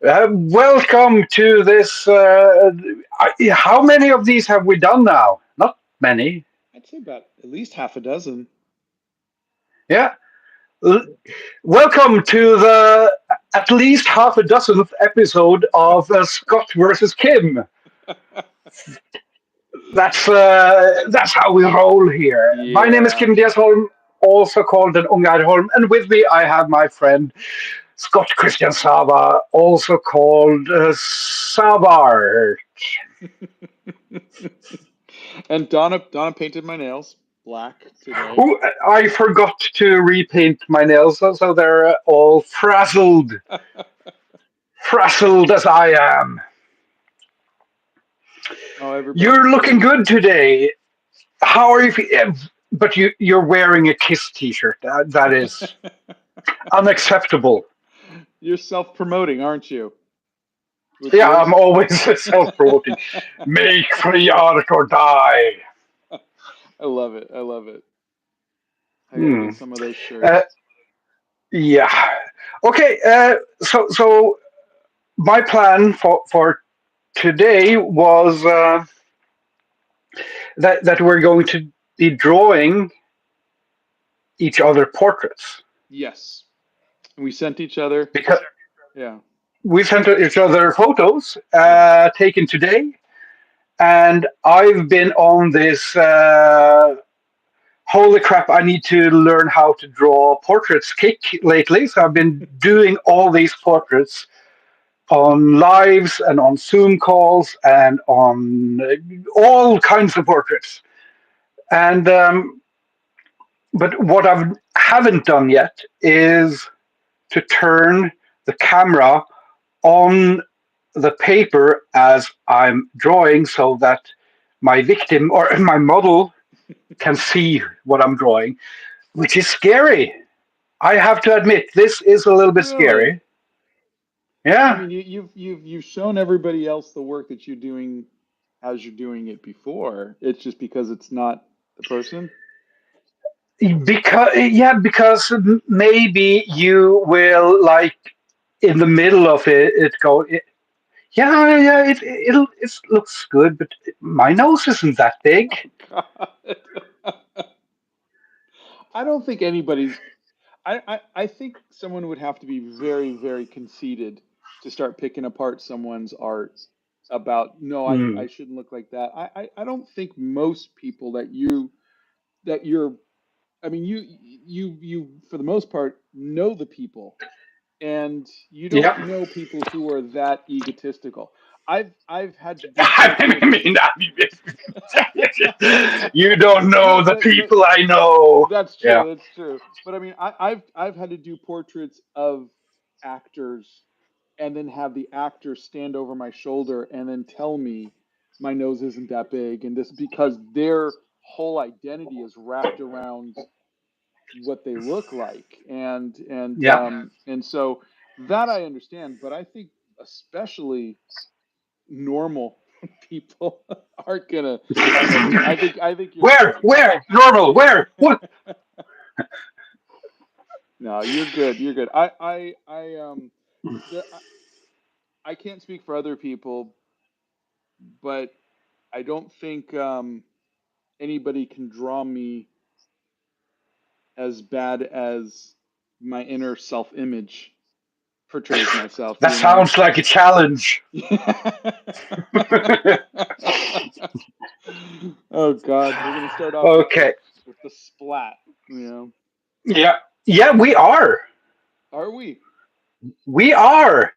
Welcome to this. How many of these have we done now? Not many. I'd say about at least half a dozen. Yeah. L- Welcome to the at least half a dozenth episode of Scott versus Kim. That's how we roll here. My name is Yeah. Kim Diasholm, also called an Ungarholm, and with me I have my friend Scott Christian Sava, also called Savar. And Donna painted my nails black today. Oh, I forgot to repaint my nails, so they're all frazzled as I am. Oh, You're everybody's looking is. good today. How are you? But you're wearing a Kiss T-shirt. That is unacceptable. You're self-promoting, aren't you? With Yeah, I'm yours. always self-promoting. Make free art or die. I love it. I love it. I gotta Hmm. get some of those Uh, shirts. yeah. Okay. So my plan for today was that we're going to be drawing each other portraits Yes. We sent each other. because Yeah. we sent each other photos Yeah. taken today, and I've been on this. Holy crap! I need to learn how to draw portraits kick lately. So I've been doing all these portraits on lives and on Zoom calls and on all kinds of portraits. And but what I haven't done yet is to turn the camera on the paper as I'm drawing so that my victim or my model can see what I'm drawing, which is scary. I have to admit, this is a little bit Really? scary. I Yeah, mean, you've shown everybody else the work that you're doing as you're doing it before. It's just because it's not the person. because maybe you will like in the middle of it go. Yeah, it looks good, but my nose isn't that big. Oh God. I don't think anybody's. I think someone would have to be very, very conceited to start picking apart someone's art about no, I Mm. shouldn't look like that. I don't think most people that you're I mean you for the most part know the people, and you don't Yeah. know people who are that egotistical. I've had to do I portraits. mean, you don't know No, the people I know. that's Yeah. true. That's true. But I mean, I've had to do portraits of actors, and then have the actor stand over my shoulder and then tell me my nose isn't that big, and this because their whole identity is wrapped around what they look like, Yeah. and so that I understand. But I think especially normal people aren't gonna. I think you're Where? right. Where? Normal? Where? What? No, you're good. You're good. The, I can't speak for other people, but I don't think anybody can draw me as bad as my inner self-image portrays myself. That You know. sounds like a challenge. Oh God, we're gonna start off with Okay. the splat. You know. Yeah. Yeah, we are. Are we? We are.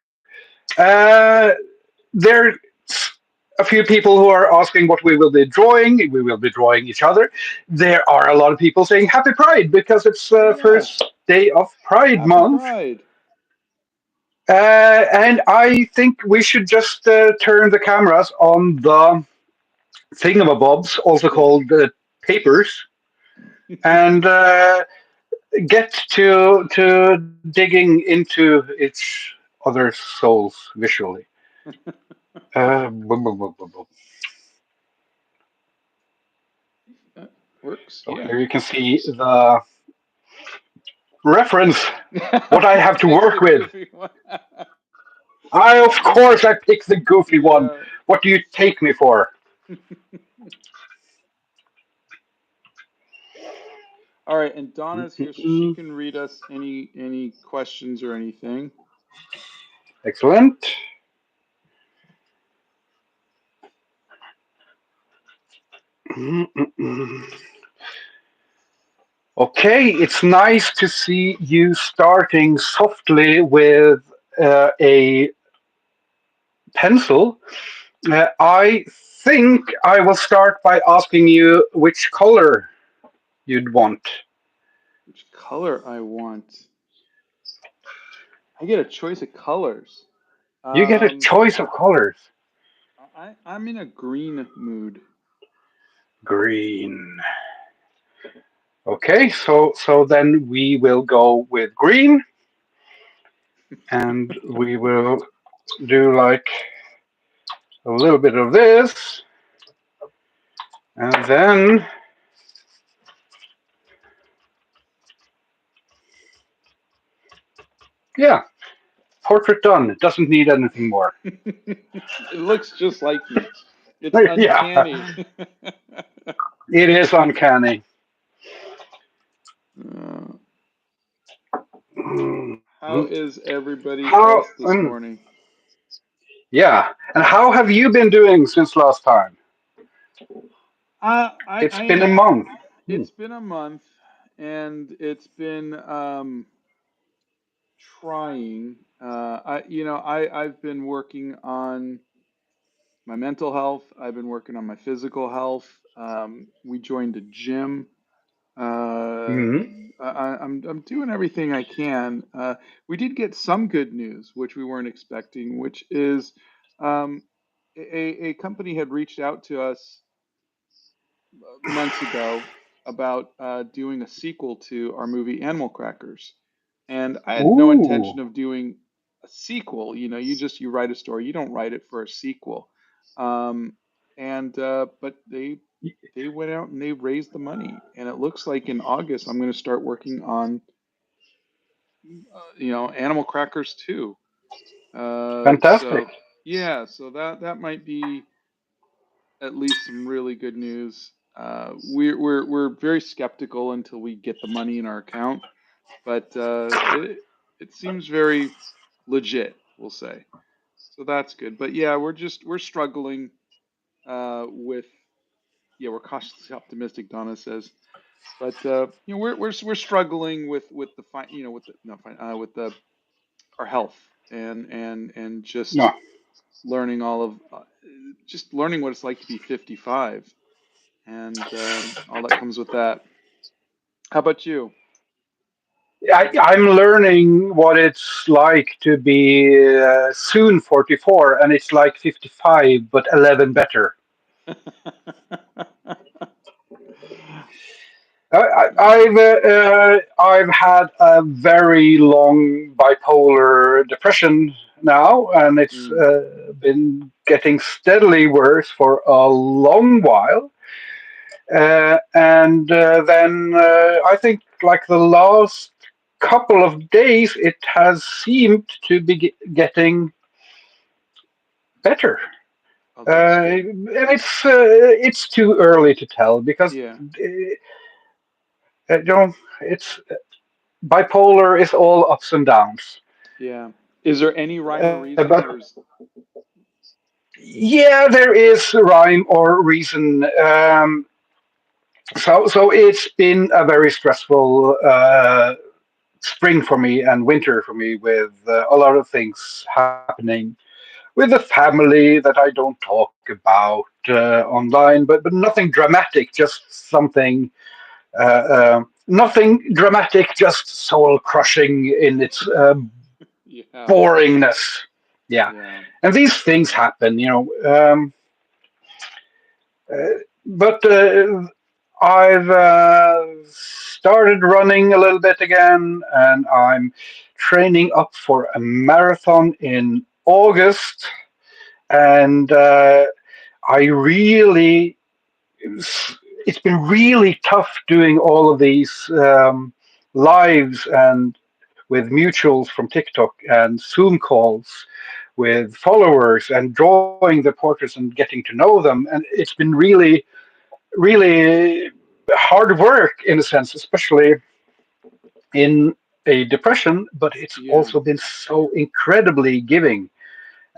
Uh, there's a few people who are asking what we will be drawing. We will be drawing each other. There are a lot of people saying Happy Pride because it's Oh first yes. day of Pride Happy Month. Pride. And I think we should just turn the cameras on the thingamabobs, also Yes. called papers, and get to digging into each other's souls visually. Boom, boom, boom, boom, boom. That works. So Yeah. here you can see the reference, what I have to Thank work you, with. everyone. Of course I picked the goofy one. Yeah. What do you take me for? All right, and Donna's here, so she Mm, can read us any questions or anything. excellent. Okay, it's nice to see you starting softly with a pencil. I think I will start by asking you which color you'd want. Which color I want? I get a choice of colors. You get a Um, choice of colors. I'm in a green mood. Green. Okay, so then we will go with green, and we will do like a little bit of this, and then yeah, portrait done. It doesn't need anything more. It looks just like me. It's Yeah, uncanny. it is uncanny. Uh, how Mhm. is everybody How? else this morning? Yeah, and how have you been doing since last time? It's been a I month. Hmm. it's been a month and it's been trying. I've been working on my mental health. I've been working on my physical health. We joined a gym. Hmm. I'm doing everything I can. We did get some good news, which we weren't expecting, which is um, a company had reached out to us months ago about doing a sequel to our movie Animal Crackers, and I had no Ooh, intention of doing a sequel. You write a story, you don't write it for a sequel. Um, and but they went out and they raised the money, and it looks like in August I'm going to start working on Animal Crackers 2. fantastic. So yeah, so that might be at least some really good news. We're very skeptical until we get the money in our account, but it seems very legit, we'll say. So that's good. But yeah, we're struggling with we're cautiously optimistic, Donna says. But we're struggling with the fine with the no fine with the our health and just No, learning all of just learning what it's like to be 55 and all that comes with that. How about you? I'm learning what it's like to be soon 44, and it's like 55, but 11 better. I've had a very long bipolar depression now, and it's Mm, been getting steadily worse for a long while. And then I think like the last couple of days, it has seemed to be getting better. oh, that's good. And it's too early to tell because Yeah, you know it's bipolar is all ups and downs. yeah. Is there any rhyme or But reason, or is yeah, there is rhyme or reason. So it's been a very stressful spring for me and winter for me with a lot of things happening with the family that I don't talk about online, but nothing dramatic, just something nothing dramatic, just soul crushing in its yeah, boringness. Yeah, yeah, and these things happen, but I've started running a little bit again, and I'm training up for a marathon in August. And I really, it's been really tough doing all of these lives and with mutuals from TikTok and Zoom calls with followers and drawing the portraits and getting to know them. And it's been really hard work in a sense, especially in a depression, but it's Yeah. also been so incredibly giving.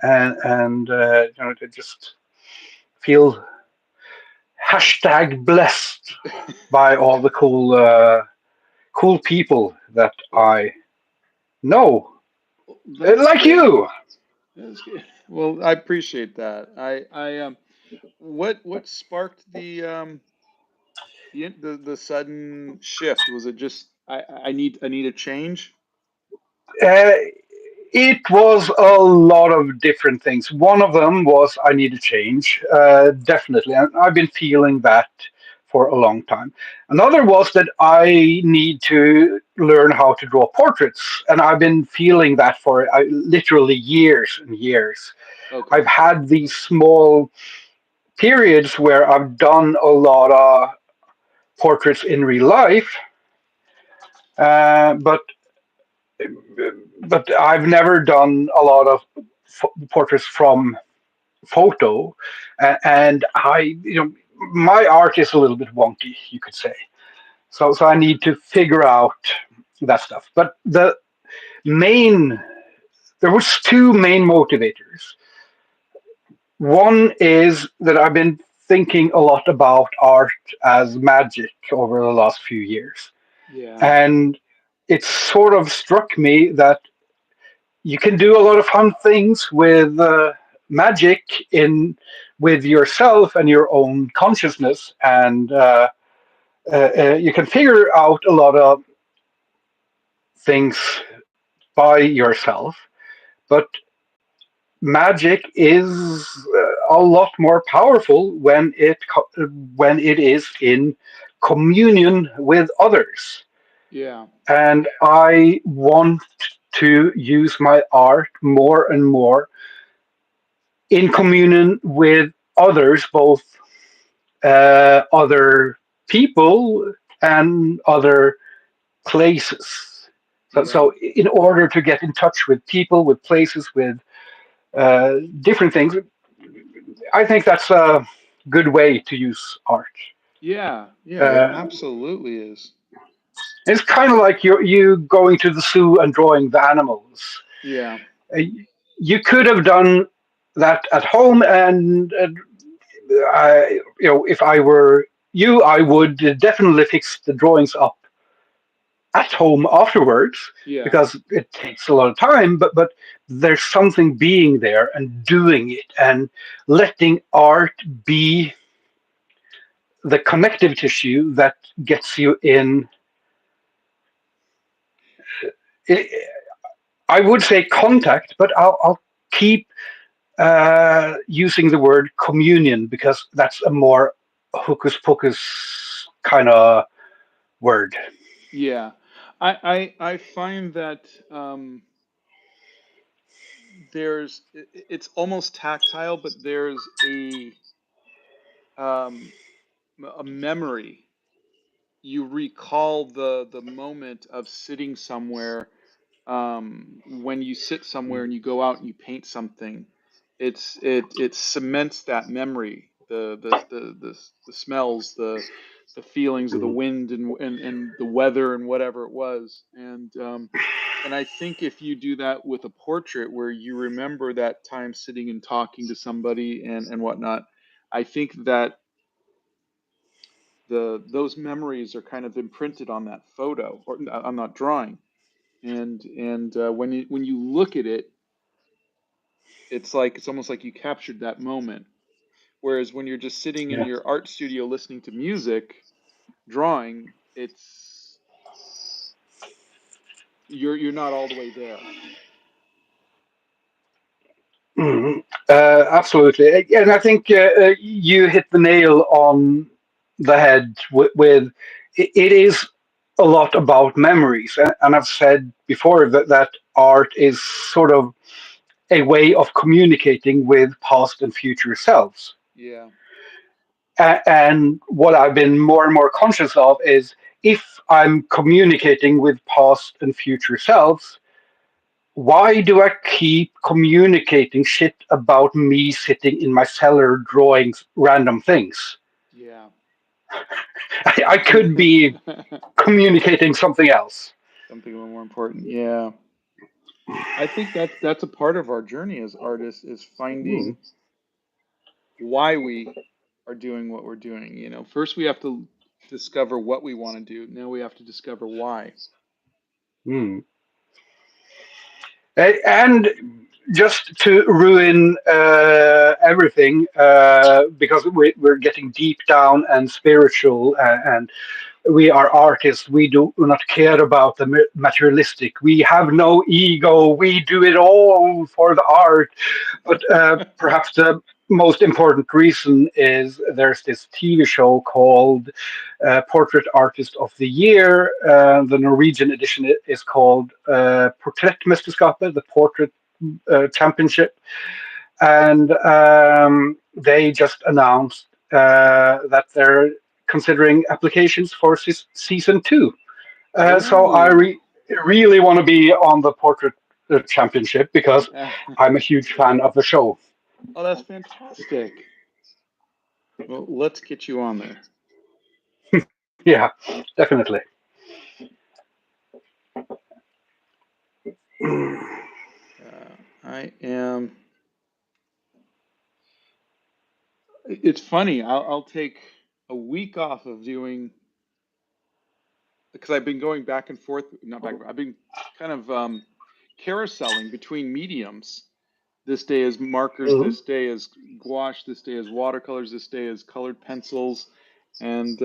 And I just feel hashtag blessed by all the cool people that Well, I know, that's like good. you. That's good. Well, I appreciate that. What sparked the sudden shift? Was it just I need a change? Uh, it was a lot of different things. One of them was I need to change, definitely, and I've been feeling that for a long time. Another was that I need to learn how to draw portraits, and I've been feeling that for literally years and years. I've Okay. had these small periods where I've done a lot of portraits in real life, but I've never done a lot of portraits from photo, and my art is a little bit wonky, you could say. So I need to figure out that stuff. But main there was two main motivators. One is that I've been thinking a lot about art as magic over the last few years, Yeah. and it sort of struck me that you can do a lot of fun things with magic in with yourself and your own consciousness, and you can figure out a lot of things by yourself. But magic is a lot more powerful when it is in communion with others. Yeah. And I want to use my art more and more in communion with others, both other people and other places. Yeah. So, in order to get in touch with people, with places, with different things, I think that's a good way to use art. Yeah. Yeah. It Uh, absolutely is. it's kind of like you going to the zoo and drawing the animals. Yeah. Uh, you could have done that at home, and if I were you, I would definitely fix the drawings up at home afterwards Yeah. because it takes a lot of time. But there's something being there and doing it and letting art be the connective tissue that gets you in. I would say contact, but I'll keep using the word communion because that's a more hocus pocus kind of word. Yeah. I find that it's almost tactile, but there's um, a memory. You recall the moment of sitting somewhere. When you sit somewhere and you go out and you paint something, it cements that memory, the smells, the feelings of the Mhm. wind and the weather and whatever it was. And I think if you do that with a portrait where you remember that time sitting and talking to somebody and whatnot, I think that the those memories are kind of imprinted on that photo or on that drawing. And when you look at it, it's almost like you captured that moment. Whereas when you're just sitting in Yeah. your art studio listening to music, drawing, it's you're not all the way there. Mhm. Absolutely, and I think you hit the nail on the head with it is a lot about memories, and I've said before that art is sort of a way of communicating with past and future selves. Yeah, And what I've been more and more conscious of is if I'm communicating with past and future selves, why do I keep communicating shit about me sitting in my cellar drawing random things? Yeah. I could be communicating something else. Something a little more important. Yeah. I think that's a part of our journey as artists is Hmm. finding why we are doing what we're doing. First we have to discover what we want to do. Now we have to discover why. Hmm. And just to ruin everything, because we're getting deep down and spiritual, and we are artists. We do not care about the materialistic. We have no ego. We do it all for the art. But perhaps the most important reason is there's this TV show called Portrait Artist of the Year. The Norwegian edition is called Portrettmesterskapet, the Portrait Championship. And they just announced that they're considering applications for season two. So I Oh. really want to be on the Portrait Championship because I'm a huge fan of the show. Oh, that's fantastic. Well, let's get you on there. Yeah, definitely. I am. It's funny. I'll take a week off of doing because I've been going back and forth. Not back. I've been kind of carouseling between mediums. This day is markers. Mhm. This day is gouache. This day is watercolors. This day is colored pencils, and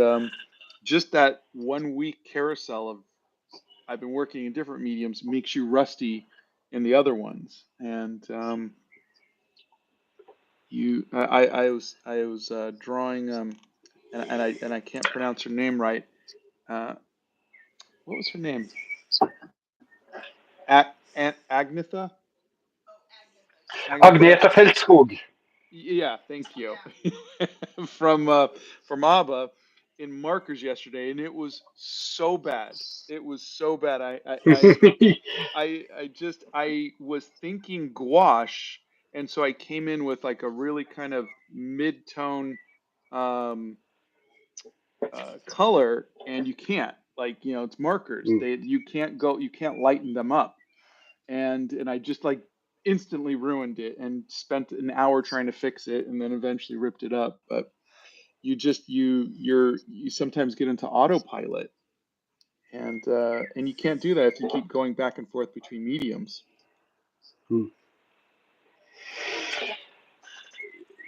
just that 1 week carousel of I've been working in different mediums makes you rusty in the other ones. And I was drawing and I can't pronounce her name right. Uh, what was her name? Aunt Agnetha? Agnetha. Agneta Feldskog. Yeah, thank you. from from ABBA in markers yesterday, and it was so bad. It was so bad. I was thinking gouache, and so I came in with like a really kind of mid-tone um, color, and you can't like it's markers. You can't lighten them up, and I just like instantly ruined it and spent an hour trying to fix it, and then eventually ripped it up. But you sometimes get into autopilot, and you can't do that if you keep going back and forth between mediums.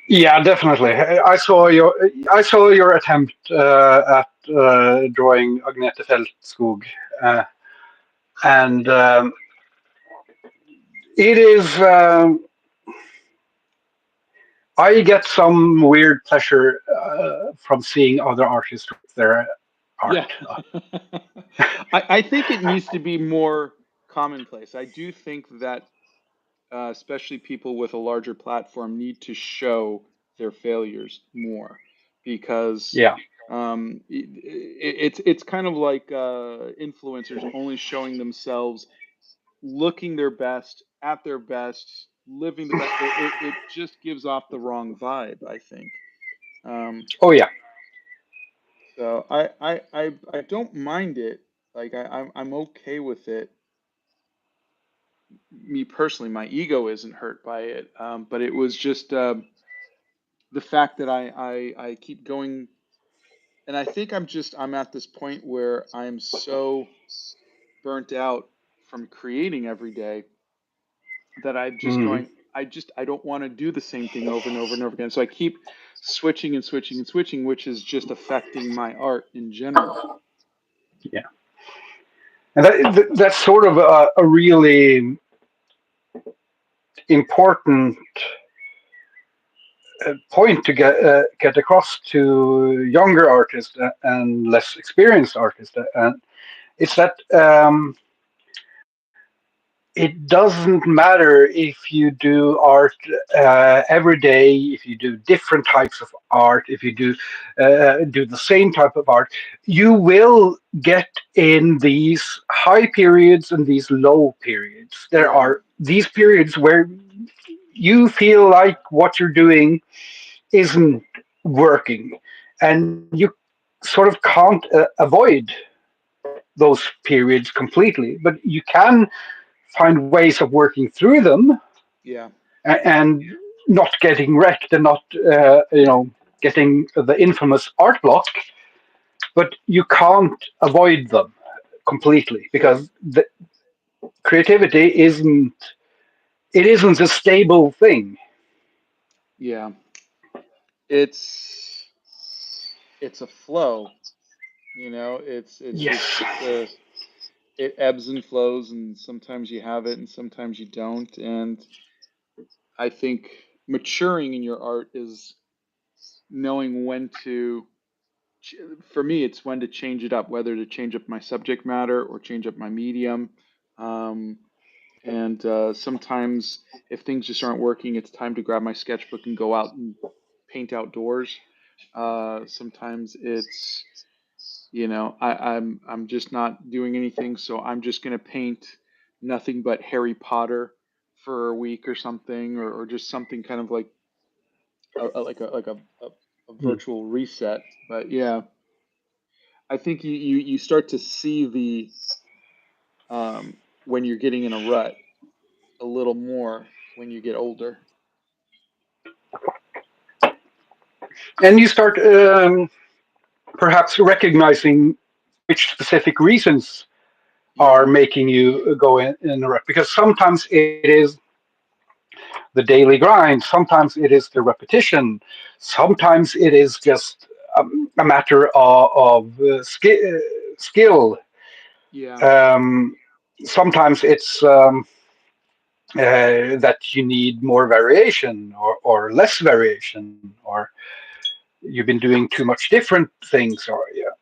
Yeah, definitely. I saw your attempt at drawing Agnete Feldskog, uh, and it is. I get some weird pleasure from seeing other artists with their art. Yeah. I think it needs to be more commonplace. I do think that especially people with a larger platform need to show their failures more because Yeah. it's kind of like influencers only showing themselves looking their best at their best living the best it just gives off the wrong vibe, I think. um, Oh yeah. so I don't mind it. Like I'm okay with it. Me personally, my ego isn't hurt by it, but it was just the fact that I keep going, and I think I'm at this point where I'm so burnt out from creating every day that I'm just Mhm. going. I don't want to do the same thing over and over and over again. So I keep switching and switching and switching, which is just affecting my art in general. Yeah. And that's sort of a really important point to get across to younger artists and less experienced artists, and it's that it doesn't matter if you do art every day, if you do different types of art, if you do the same type of art, you will get in these high periods and these low periods. There Yeah. are these periods where you feel like what you're doing isn't working, and you sort of can't avoid those periods completely, but you can find ways of working through them Yeah. and not getting wrecked and not getting the infamous art block, but you can't avoid them completely Sure. because the creativity isn't a stable thing. Yeah. It's it's a flow, you know. Yes. It's a it ebbs and flows, and sometimes you have it, and sometimes you don't. And I think maturing in your art is knowing when to. For me, it's when to change it up, whether to change up my subject matter or change up my medium. Um, and sometimes, if things just aren't working, it's time to grab my sketchbook and go out and paint outdoors. Sometimes it's, I'm just not doing anything, so I'm just gonna paint nothing but Harry Potter for a week or something, or just something kind of like a Hmm. virtual reset. But yeah, I think you start to see when you're getting in a rut a little more when you get older. And you start perhaps recognizing which specific reasons are Yeah, making you go in a rut, because sometimes it is the daily grind, sometimes it is the repetition, sometimes it is just a matter of skill. yeah, Um, Sometimes it's that you need more variation or less variation, or you've been doing too much different things, or yeah.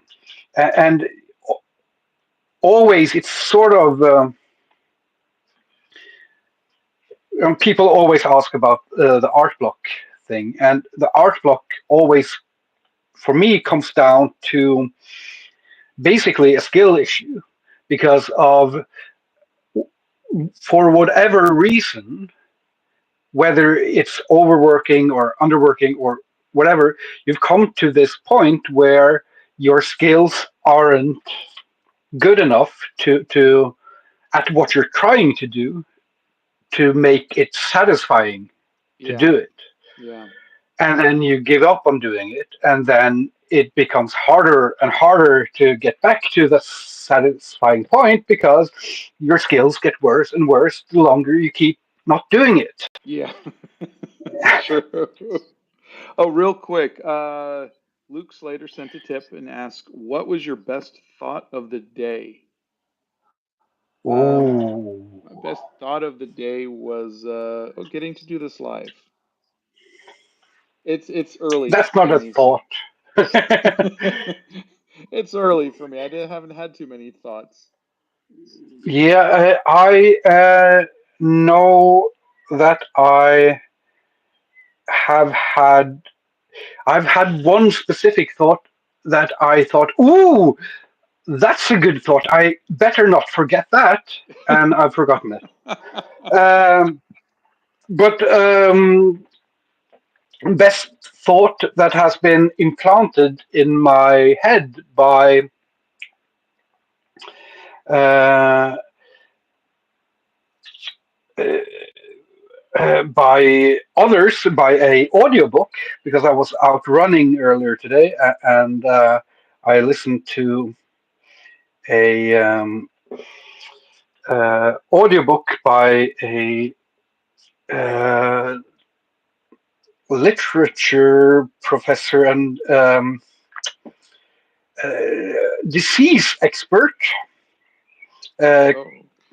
And always it's sort of people always ask about the art block thing, and the art block always for me comes down to basically a skill issue because of for whatever reason, whether it's overworking or underworking or whatever, you've come to this point where your skills aren't good enough to at what you're trying to do to make it satisfying to yeah, do it, yeah, and then you give up on doing it, and then it becomes harder and harder to get back to the satisfying point because your skills get worse and worse the longer you keep not doing it. yeah. It's true. Oh, real quick, Luke Slater sent a tip and asked, "What was your best thought of the day?" Um, Oh, my best thought of the day was getting to do this live. It's early that's not for a me, so thought. it's early for me. Haven't had too many thoughts. Yeah, I know that have had I've had one specific thought that I thought, ooh, that's a good thought. I better not forget that, and I've forgotten it. Um, but best thought that has been implanted in my head uh, by others, by a audiobook, because I was out running earlier today, and I listened to a audiobook by a uh, literature professor and disease expert, uh, Oh.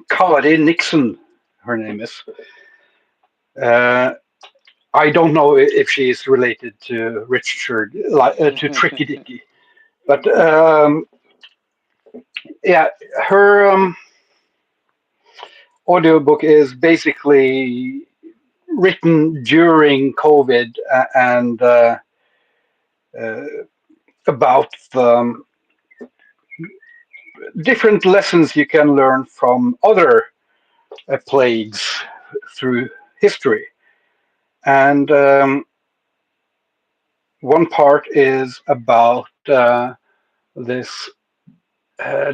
Kari Nixon, her name is. Uh, I don't know if she is related to Richard, to Tricky Dicky, but yeah, her audiobook is basically written during COVID and uh, about the different lessons you can learn from other plagues through history. And one part is about this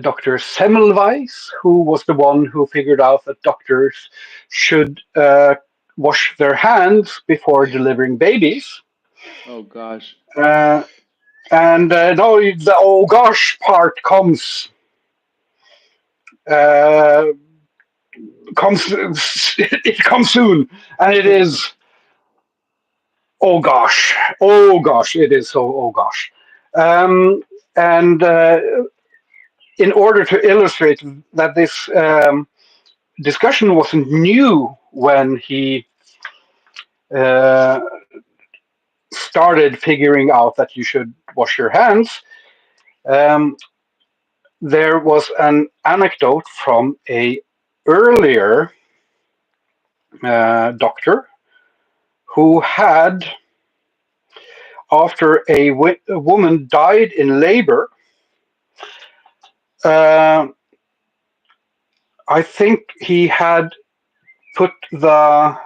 Dr. Semmelweis, who was the one who figured out that doctors should wash their hands before delivering babies. Oh gosh. Uh, and now the oh gosh part uh, comes it comes soon, and it is oh gosh, it is so oh gosh. Um, and in order to illustrate that this discussion wasn't new when he uh, started figuring out that you should wash your hands, um, there was an anecdote from a earlier doctor who had, after a woman died in labor, uh, I think he had put uh,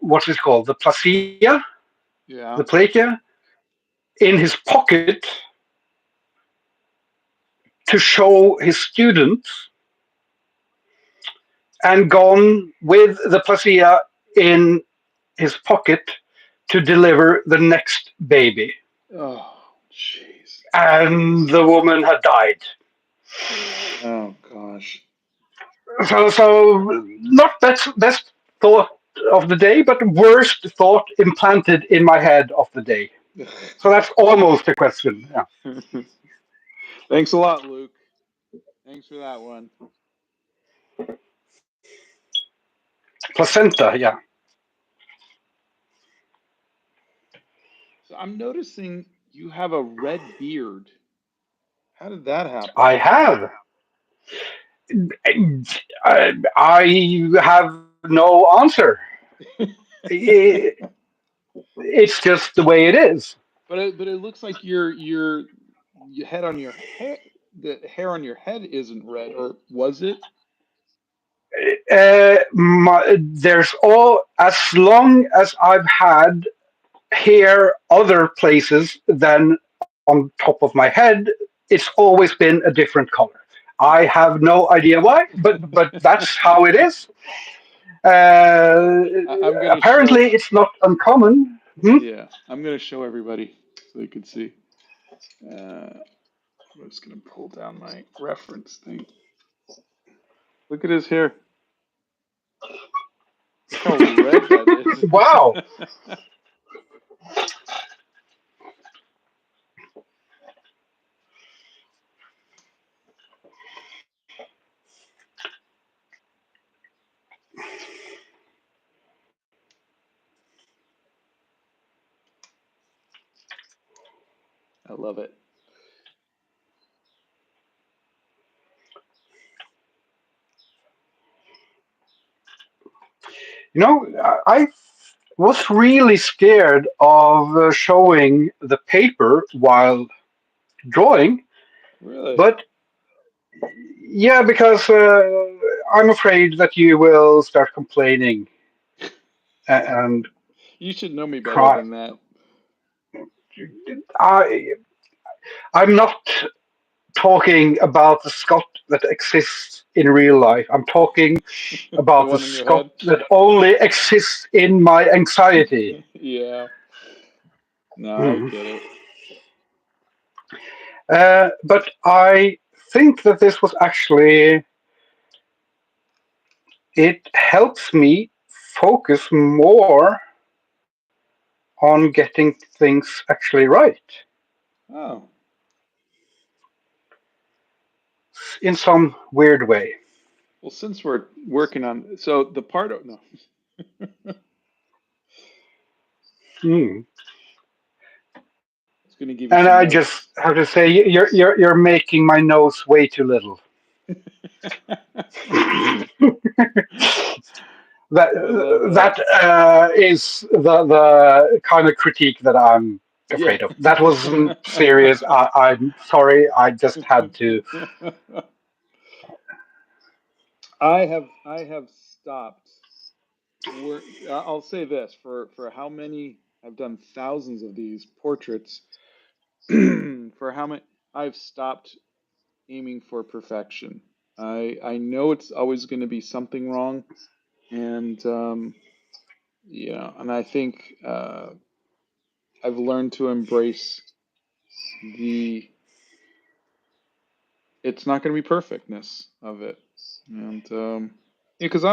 what's it called, the placenta, the Yeah. plakia, in his pocket to show his students, and gone with the placenta in his pocket to deliver the next baby. Oh, jeez. And the woman had died. Oh gosh. So not best thought of the day, but worst thought implanted in my head of the day. So that's almost a question. Yeah. Thanks a lot, Luke. Thanks for that one. Placenta, yeah. So I'm noticing you have a red beard. How did that happen? I have. I have no answer. I- It's just the way it is. But it looks like your head on your head, the hair on your head isn't red, or was it? There's all, as long as I've had hair other places than on top of my head, it's always been a different color. I have no idea why, but that's how it is. Uh, I'm gonna Apparently, show. it's not uncommon. Hmm? Yeah, I'm gonna show everybody so they can see. I'm just gonna pull down my reference thing. Look at his hair. Look how red that is. Wow. I love it. You know, I was really scared of showing the paper while drawing, Really? but yeah, because I'm afraid that you will start complaining and You should know me better cry. than that. I I'm not talking about the Scott that exists in real life. I'm talking The about the one in your Scott head? that only exists in my anxiety. Yeah. No, I Mhm. get it. But I think that this was actually, it helps me focus more on getting things actually right Oh, in some weird way. well, since we're working on, so the part of, no. Hmm. It's going to give you And some I just notes. have to say, you're making my nose way too little. that I love that. that is the kind of critique that I'm Yeah. afraid of. That wasn't serious. I'm sorry. I just had to. I have stopped. I'll say this for how many I've done thousands of these portraits. For how many I've stopped aiming for perfection. I know it's always going to be something wrong, and and I think I've learned to embrace the it's not going to be perfectness of it, and yeah, because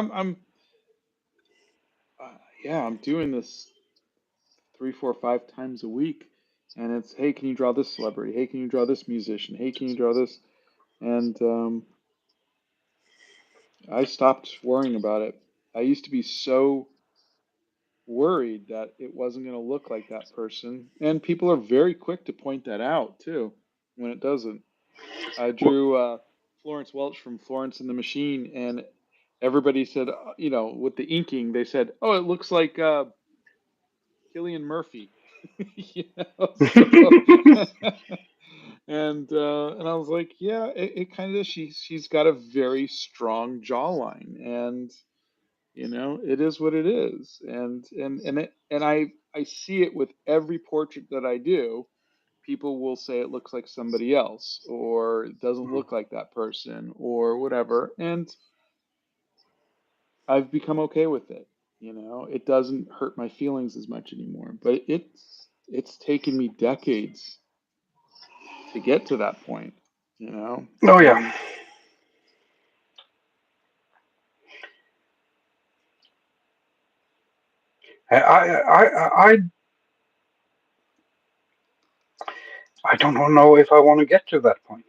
yeah, I'm doing this three, four, 5 times a week, and it's hey, can you draw this celebrity? Hey, can you draw this musician? Hey, can you draw this? And I stopped worrying about it. I used to be so worried that it wasn't going to look like that person, and people are very quick to point that out too when it doesn't. I drew Florence Welch from Florence and the Machine, and everybody said, with the inking, they said, "Oh, it looks like Killian Murphy." So and I was like, "Yeah, it kind of is. She's got a very strong jawline, and it is what it is." And I see it with every portrait that I do. People will say it looks like somebody else, or it doesn't look like that person, or whatever. And I've become okay with it. It doesn't hurt my feelings as much anymore. But it's taken me decades to get to that point, you know. Oh yeah. And I I don't know if I want to get to that point.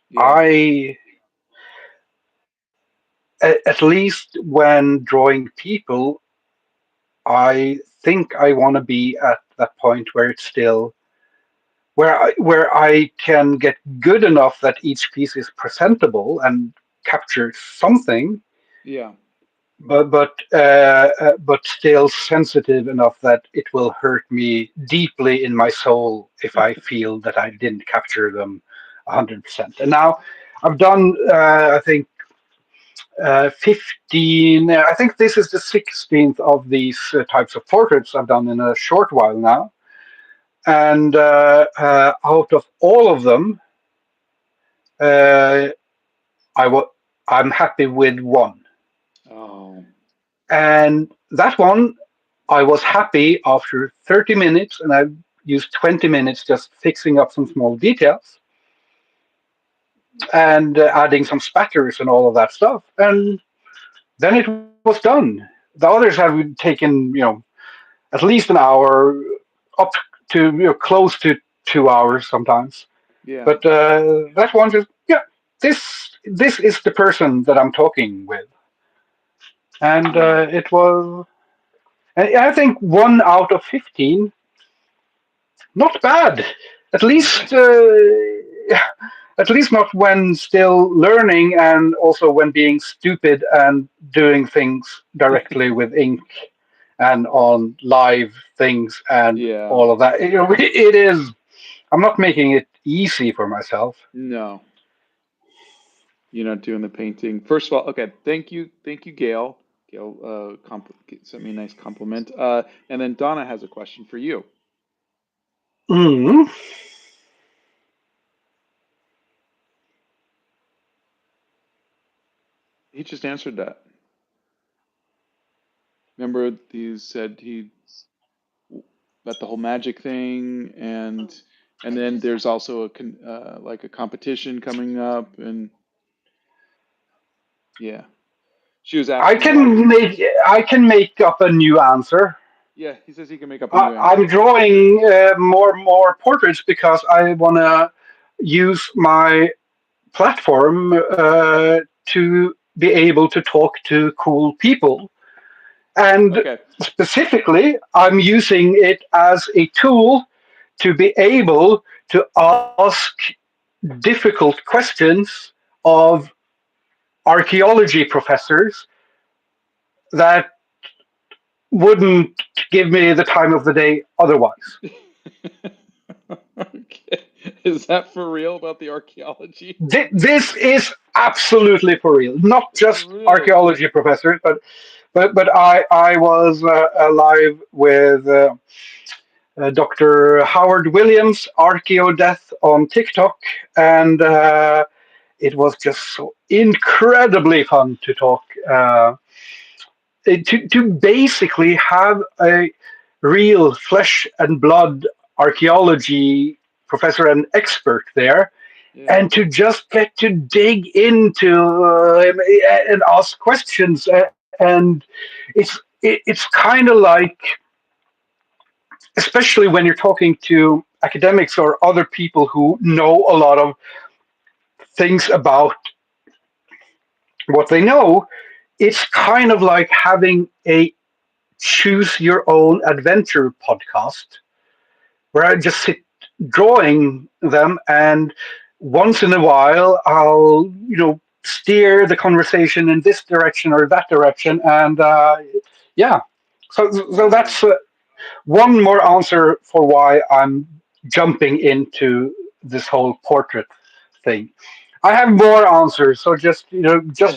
yeah, I at least when drawing people, I think I want to be at that point where it's still where I can get good enough that each piece is presentable and captures something, yeah, but still sensitive enough that it will hurt me deeply in my soul if I feel that I didn't capture them 100%. And now I've done, I think, 15. I think this is the 16th of these types of portraits I've done in a short while now, and out of all of them, uh, I wa- I'm happy with one, oh, and that one I was happy after 30 minutes, and I used 20 minutes just fixing up some small details and adding some spatters and all of that stuff, and then it was done. The others have taken, at least an hour, up to close to 2 hours sometimes. yeah, But that one just this is the person that I'm talking with, and yeah. it was. And I think 1 out of 15, not bad. At least, at least not when still learning, and also when being stupid and doing things directly with ink and on live things and Yeah, all of that. It is. I'm not making it easy for myself. no, you're not doing the painting. First of all, okay, thank you, Gail. Gail sent me a nice compliment. And then Donna has a question for you. Mm. He just answered that. Remember, he said he about the whole magic thing, and then there's also like a competition coming up, and yeah, she was I asking why. can make I can make up a new answer. Yeah, he says he can make up a new I'm answer. drawing more portraits because I want to use my platform to be able to talk to cool people. And Okay. specifically, I'm using it as a tool to be able to ask difficult questions of archaeology professors that wouldn't give me the time of the day otherwise. Okay. Is that for real about the archaeology? This is absolutely for real. Not just Really? archaeology professors, but I was live with Dr. Howard Williams, Archeo Death on TikTok, and it was just so incredibly fun to talk. To basically have a real flesh and blood archaeology professor and expert there, Yeah. and to just get to dig into and ask questions, and it's kind of like, especially when you're talking to academics or other people who know a lot of things about what they know, it's kind of like having a choose your own adventure podcast where I just sit drawing them, and once in a while I'll steer the conversation in this direction or that direction, and yeah. So Wow. that's one more answer for why I'm jumping into this whole portrait thing. I have more answers, so just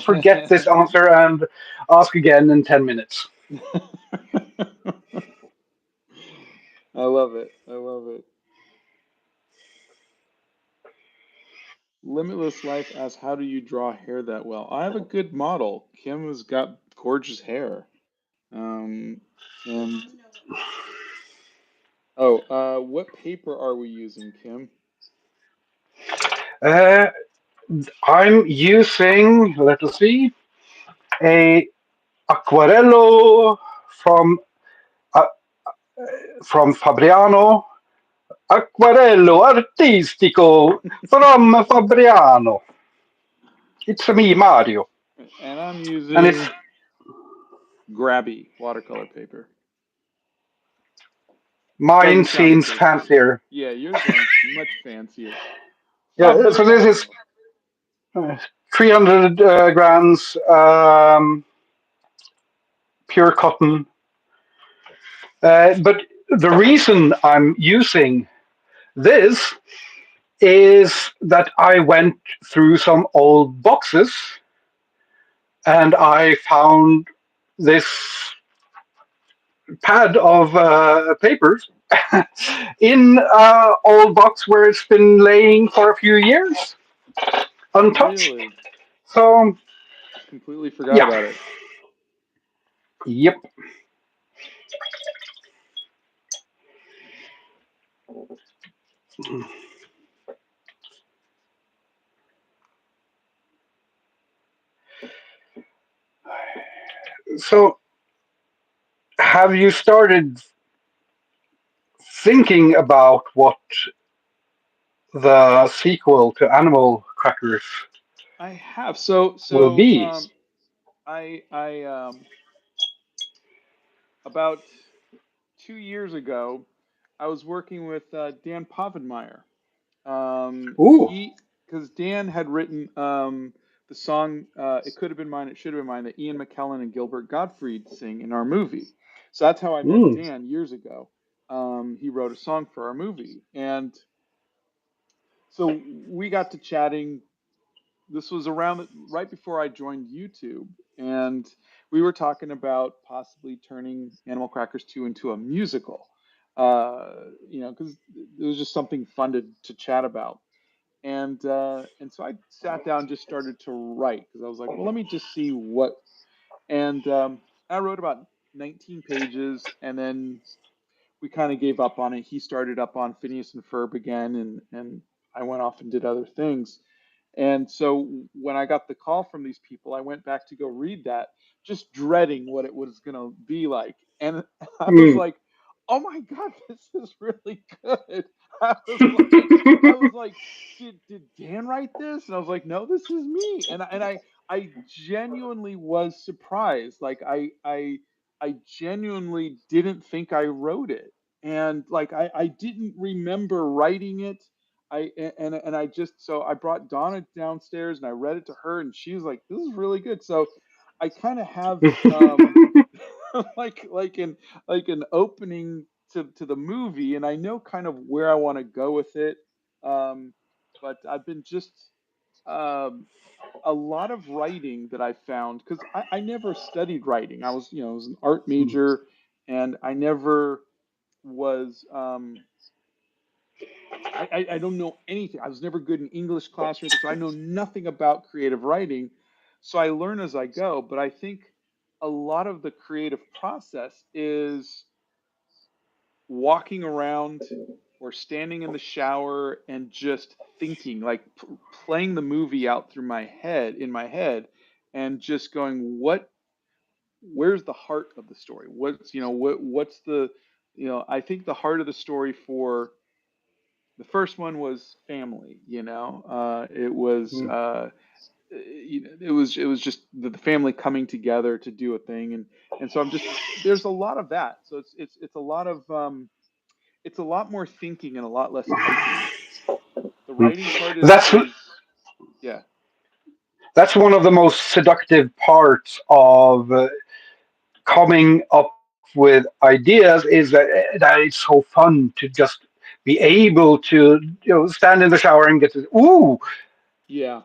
forget this answer and ask again in 10 minutes. I love it. I love it. Limitless Life asks, how do you draw hair that well? I have a good model. Kim has got gorgeous hair. Um, and what paper are we using, Kim? Uh, I'm using, let us see, a Aquarello from uh, from Fabriano. Aquarello artistico from Fabriano. It's me, Mario, And I'm and it's using Grabby watercolor paper. mine Doesn't sound the seems same to you. fancier. Yeah, yours sounds much fancier. Yeah, so this is Fabriano. 300 grams pure cotton. But the reason I'm using this is that I went through some old boxes and I found this pad of papers in old box where it's been laying for a few years untouched. Really? So Just completely forgot yeah, about it. yep. So have you started thinking about what the sequel to Animal Crackers I have. So will so be? um I about 2 years ago I was working with Dan Povenmire. Ooh. Because Dan had written the song "It Could Have Been Mine, It Should Have Been Mine" that Ian McKellen and Gilbert Gottfried sing in our movie. So that's how I met Mm. Dan years ago. He wrote a song for our movie, and so we got to chatting. This was around right before I joined YouTube, and we were talking about possibly turning Animal Crackers 2 into a musical. Because it was just something fun to chat about. And so I sat down and just started to write because I was like, well, let me just see what. And I wrote about 19 pages, and then we kind of gave up on it. He started up on Phineas and Ferb again, and I went off and did other things. And so when I got the call from these people, I went back to go read that, just dreading what it was going to be like. And I was Mm. like, "Oh my god, this is really good." I was like, I was like, "Did Dan write this?" And I was like, "No, this is me." And I genuinely was surprised. Like I genuinely didn't think I wrote it, and like I didn't remember writing it. and I just so I brought Donna downstairs and I read it to her and she was like, "This is really good." So I kind of have like an opening to the movie, and I know kind of where I want to go with it. Um, but I've been just um, a lot of writing that I found because I never studied writing. I was an art major, and I never was. I don't know anything. I was never good in English class or anything, so I know nothing about creative writing. So I learn as I go. But I think a lot of the creative process is walking around or standing in the shower and just thinking, like playing the movie out through my head, in my head, and just going, where's the heart of the story? What's the, I think the heart of the story for the first one was family. It was it was just the family coming together to do a thing, and so I'm just there's a lot of that. So it's a lot of it's a lot more thinking and a lot less typing. The writing part that's is yeah, that's one of the most seductive parts of coming up with ideas is that it's so fun to just be able to stand in the shower and get to yeah,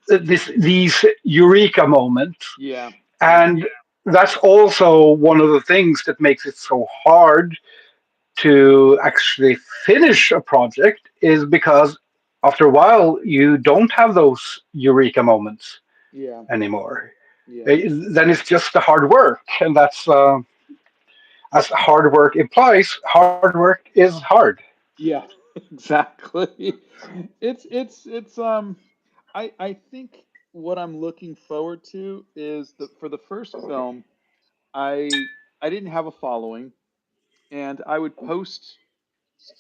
these eureka moments. yeah, yeah, And that's also one of the things that makes it so hard to actually finish a project is because after a while you don't have those eureka moments yeah, anymore. yeah, Then it's just the hard work, and that's as hard work implies. Hard work is hard. yeah, exactly. It's I think what I'm looking forward to is that for the first film, I I didn't have a following, and I would post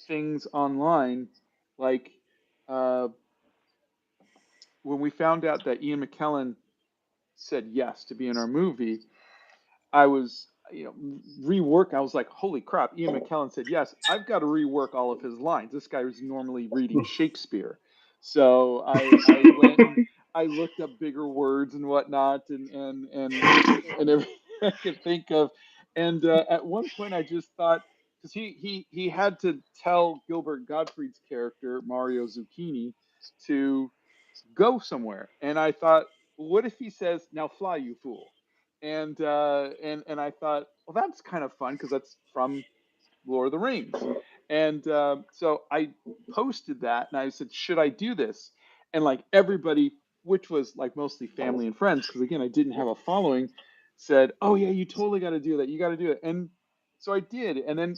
things online like uh, when we found out that Ian McKellen said yes to be in our movie, I was, rework. I was like, holy crap, Ian McKellen said yes. I've got to rework all of his lines. This guy was normally reading Shakespeare. So I went and I looked up bigger words and whatnot and everything I could think of. And at one point, I just thought, because he had to tell Gilbert Gottfried's character Mario Zucchini to go somewhere. And I thought, what if he says, "Now fly, you fool"? And I thought, well, that's kind of fun because that's from Lord of the Rings. And so I posted that and I said, should I do this? And like everybody, which was like mostly family and friends, because again, I didn't have a following, said, oh yeah, you totally got to do that. You got to do it. And so I did. And then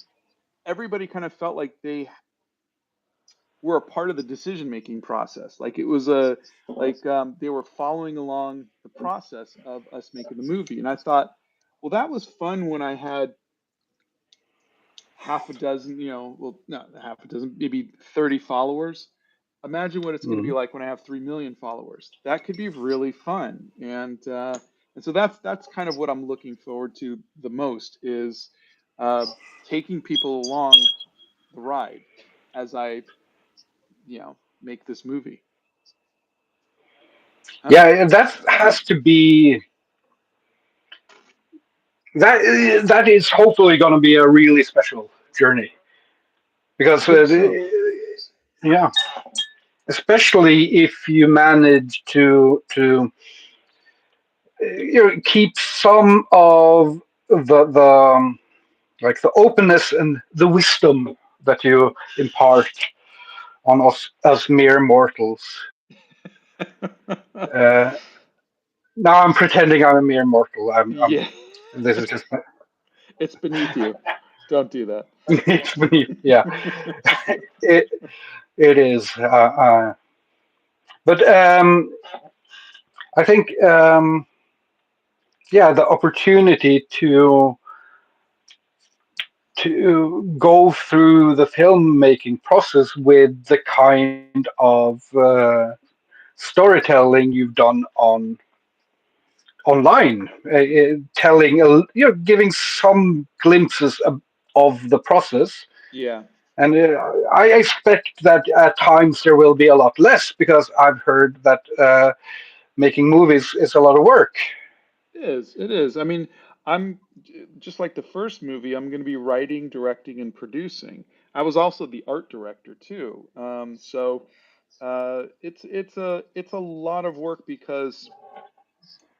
everybody kind of felt like they were a part of the decision making process. Like it was they were following along the process of us making the movie. And I thought, well, that was fun when I had half a dozen, well, not half a dozen, maybe 30 followers. Imagine what it's going to be Mhm. like when I have 3 million followers. That could be really fun, and so that's kind of what I'm looking forward to the most is uh, taking people along the ride as I make this movie. I don't. Yeah, that has to be that is hopefully going to be a really special journey I because hope so. yeah, especially if you manage to keep some of the like the openness and the wisdom that you impart on us as mere mortals. Uh, Now I'm pretending I'm a mere mortal. I'm Yeah, this is just it's beneath you. Don't do that. it's me. Yeah, it it is. But I think yeah, the opportunity to go through the filmmaking process with the kind of storytelling you've done online, telling giving some glimpses of the process. Yeah. And I expect that at times there will be a lot less because I've heard that making movies is a lot of work. It is. It is. I mean, I'm just like the first movie. I'm going to be writing, directing, and producing. I was also the art director too. It's a lot of work because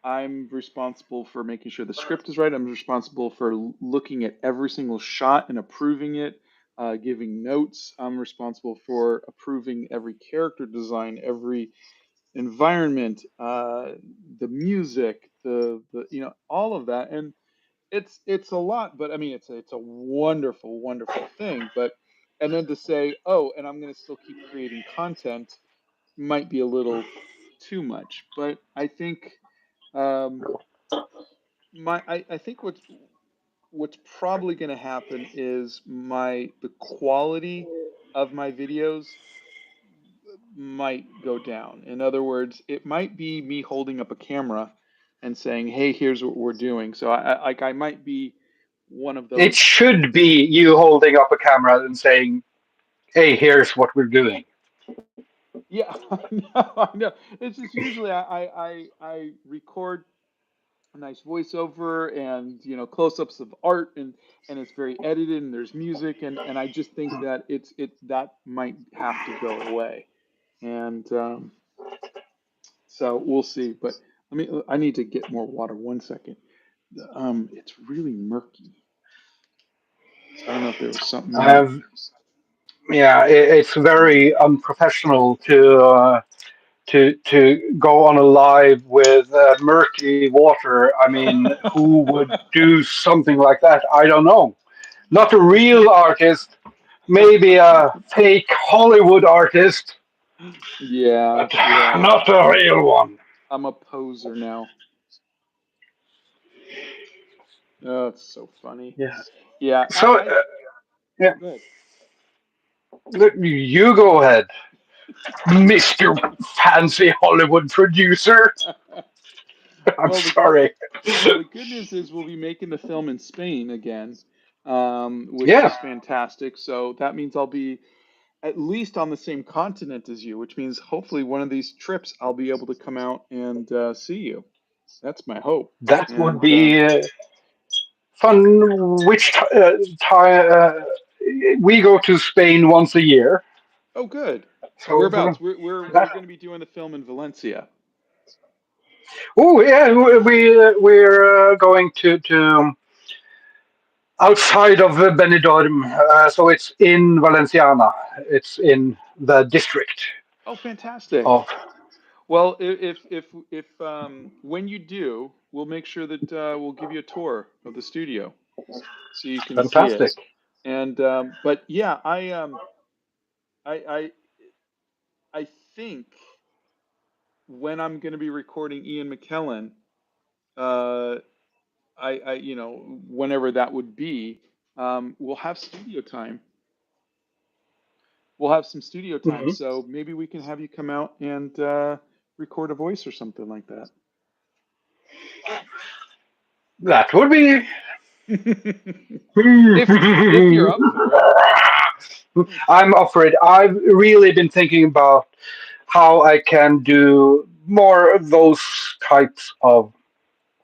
I'm responsible for making sure the script is right. I'm responsible for looking at every single shot and approving it, giving notes. I'm responsible for approving every character design, every environment, the music, the all of that. And it's a lot, but I mean it's a wonderful, wonderful thing. But and then to say, oh, and I'm going to still keep creating content might be a little too much. But I think um, I think what's probably going to happen is the quality of my videos might go down. In other words, it might be me holding up a camera and saying, "Hey, here's what we're doing." So I might be one of It those. should be you holding up a camera and saying, "Hey, here's what we're doing." Yeah, I know, I know. It's just usually I record a nice voiceover and close-ups of art and it's very edited and there's music and I just think that that might have to go away and so we'll see. But I need to get more water. 1 second. It's really murky. So I don't know if there was something I in it. have, yeah, it's very unprofessional to go on a live with murky water. I mean, who would do something like that? I don't know. Not a real artist, maybe a fake Hollywood artist, Yeah, but yeah. not a real one. I'm a poser now. Oh, it's so funny. Yeah. Yeah, So, yeah, good. you go ahead, Mister Fancy Hollywood producer. I'm Well, sorry. the good news is we'll be making the film in Spain again, which Yeah, is fantastic. So that means I'll be at least on the same continent as you, which means hopefully one of these trips I'll be able to come out and see you. That's my hope. that would And be fun. Which time we go to Spain once a year? oh, good. So Whereabouts? We're that. going to be doing the film in Valencia. Oh yeah, we're going to outside of Benidorm, so it's in Valenciana. It's in the district Oh, fantastic. of. Well, if when you do, we'll make sure that we'll give you a tour of the studio so you can see it. Fantastic. And but yeah, I I think when I'm going to be recording Ian McKellen, uh, whenever that would be, we'll have studio time. We'll have some studio time, Mhm. so maybe we can have you come out and record a voice or something like that. That would be. If you're up for it. I'm up for it. I've really been thinking about how I can do more of those types of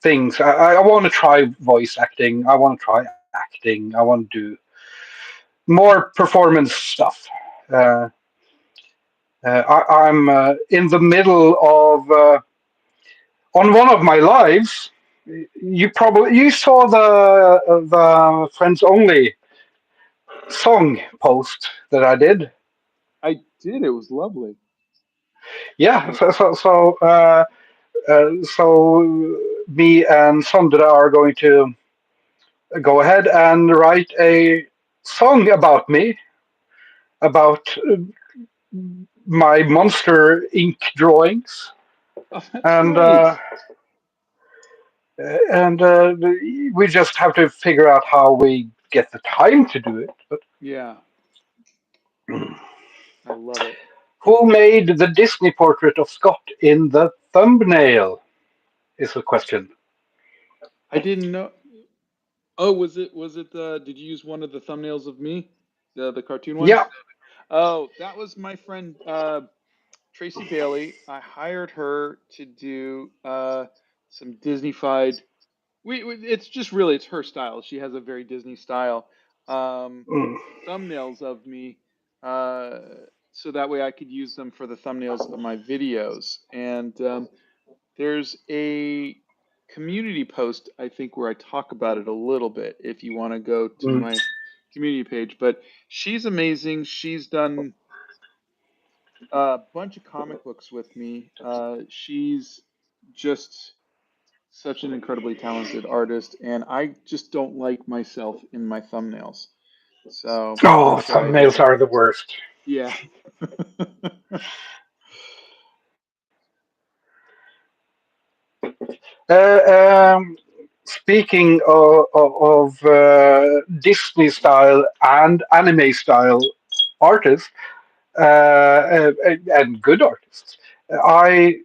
things. I want to try voice acting. I want to try acting. I want to do more performance stuff. Uh, I'm in the middle of on one of my lives. You saw the friends only song post that I did. I did. It was lovely. Yeah, so me and Sandra are going to go ahead and write a song about me, about my monster ink drawings, Oh, that's and great. and we just have to figure out how we get the time to do it. But Yeah, I love it. who made the Disney portrait of Scott in the thumbnail? Is the question. I didn't know. Oh, was it? Did you use one of the thumbnails of me? The cartoon Yeah. ones. Oh, that was my friend Tracy Bailey. I hired her to do some Disney-fied. It's just really it's her style. She has a very Disney style. Um, Mm. Thumbnails of me, uh, so that way I could use them for the thumbnails of my videos. And there's a community post I think where I talk about it a little bit. If you want to go to Mm. my community page, but she's amazing. She's done a bunch of comic books with me. She's just such an incredibly talented artist, and I just don't like myself in my thumbnails. So Oh, that's why I did thumbnails that. are the worst. Yeah. Speaking of Disney style and anime style artists, and good artists, I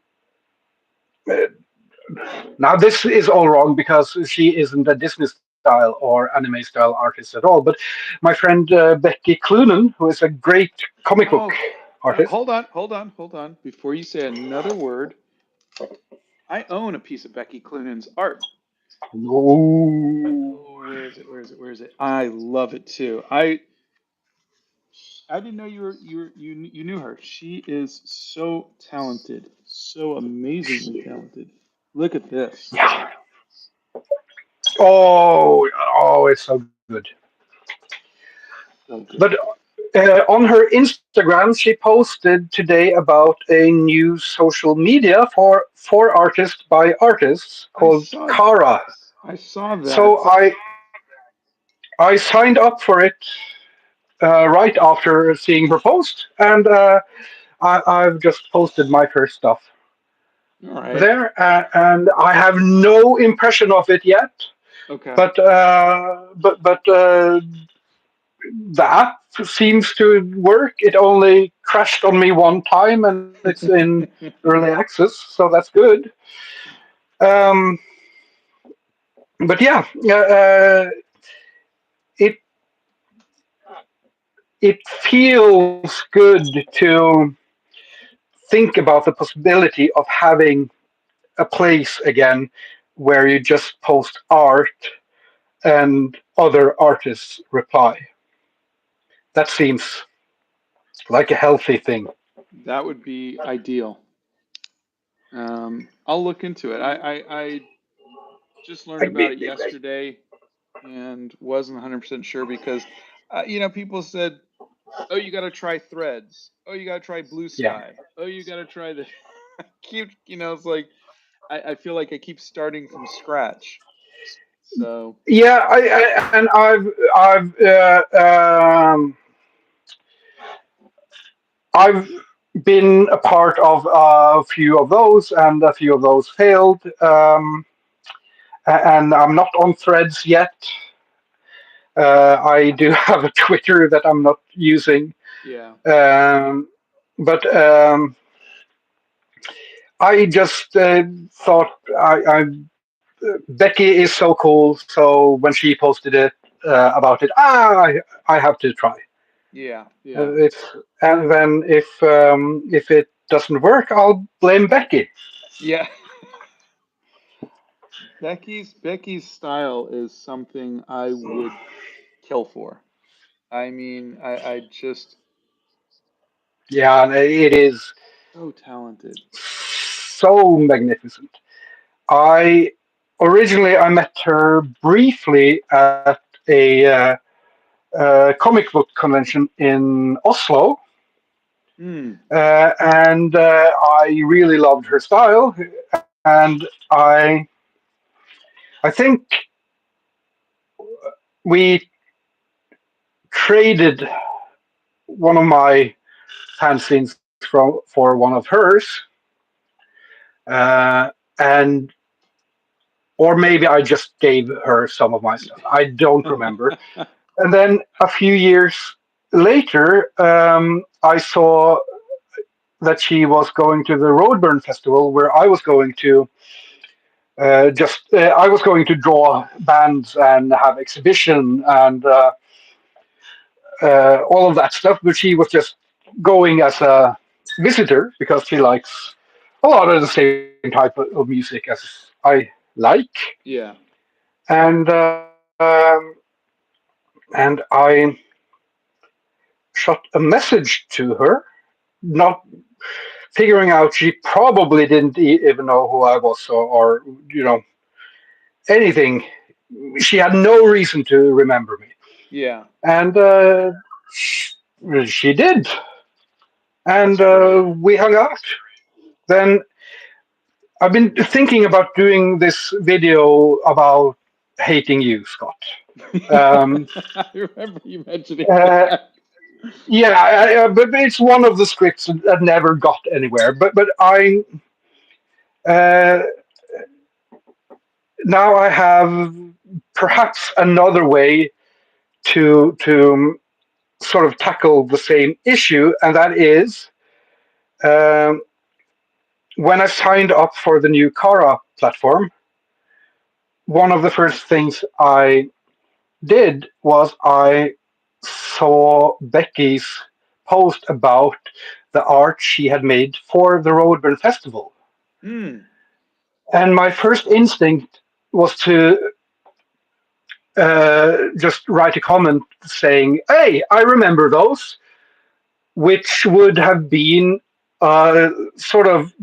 now this is all wrong because she isn't a Disney style or anime style artist at all. But my friend Becky Cloonan, who is a great comic book Oh, artist. hold on. Before you say another word, I own a piece of Becky Cloonan's art. Oh, Oh, where is it? Where is it? Where is it? I love it too. I didn't know you knew her. She is so talented, so amazingly talented. Look at this. yeah. Oh, it's so good. So But good. on her Instagram, she posted today about a new social media for artists by artists I called saw Kara. I saw that. So I signed up for it right after seeing her post, and I've just posted my first stuff All right. there, and I have no impression of it yet. Okay. But the app seems to work. It only crashed on me one time, and it's in early access, so that's good. Um, but yeah, it it feels good to think about the possibility of having a place again where you just post art and other artists reply. That seems like a healthy thing. That would be ideal. I'll look into it. I just learned about it yesterday and wasn't 100% sure because, people said, oh, you got to try Threads. Oh, you got to try Blue Yeah. Sky. Oh, you got to try the. Keep, it's like I feel like I keep starting from scratch. So, Yeah, and I've been a part of a few of those, and a few of those failed. And I'm not on Threads yet. I do have a Twitter that I'm not using, yeah. um, but I just thought Becky is so cool. So when she posted it about it, I have to try. Yeah. Yeah. It's and then if it doesn't work, I'll blame Becky. Yeah. Becky's style is something I would kill for. I mean, I just Yeah, and it is so talented. so magnificent. I I met her briefly at a comic book convention in Oslo, Hmm. and I really loved her style, and I think we traded one of my fanzines for one of hers, uh, and or maybe I just gave her some of my stuff. I don't remember. And then a few years later, I saw that she was going to the Roadburn festival, where I was going to I was going to draw bands and have exhibition, and all of that stuff, but she was just going as a visitor because she likes a lot of the same type of music as I like. Yeah. And and I shot a message to her, not figuring out she probably didn't even know who I was, or you know anything. She had no reason to remember me, Yeah. and she did, and That's great. we hung out. Then I've been thinking about doing this video about hating you, Scott. Um, I remember you mentioning uh, that. yeah, but it's one of the scripts that never got anywhere. But I uh, now I have perhaps another way to sort of tackle the same issue, and that is um, when I signed up for the new Kara platform. One of the first things I did was I saw Becky's post about the art she had made for the Roadburn Festival. Hmm. And my first instinct was to just write a comment saying, "Hey, I remember those," which would have been sort of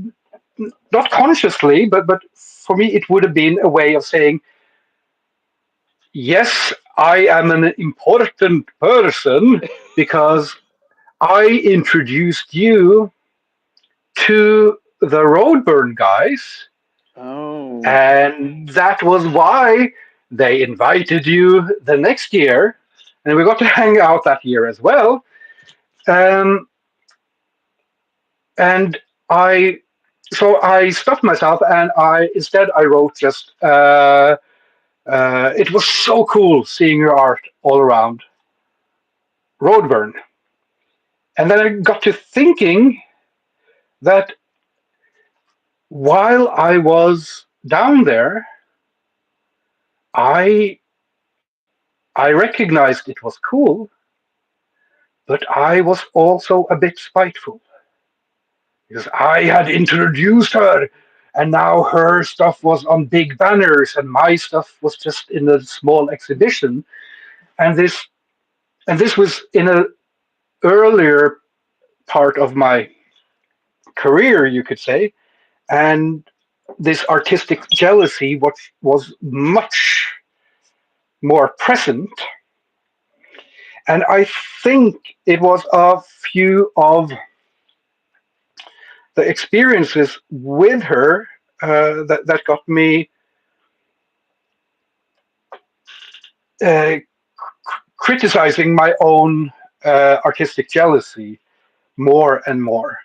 not consciously, but for me, it would have been a way of saying, "Yes, I am an important person because I introduced you to the Roadburn guys, Oh. and that was why they invited you the next year, and we got to hang out that year as well." Um, and I, so I stopped myself, and I wrote just, "It was so cool seeing your art all around Roadburn," and then I got to thinking that while I was down there, I I recognized it was cool, but I was also a bit spiteful because I had introduced her, and now her stuff was on big banners, and my stuff was just in a small exhibition. And this was in an earlier part of my career, you could say, and this artistic jealousy was much more present. And I think it was a few of the experiences with her that got me uh, criticizing my own artistic jealousy more and more.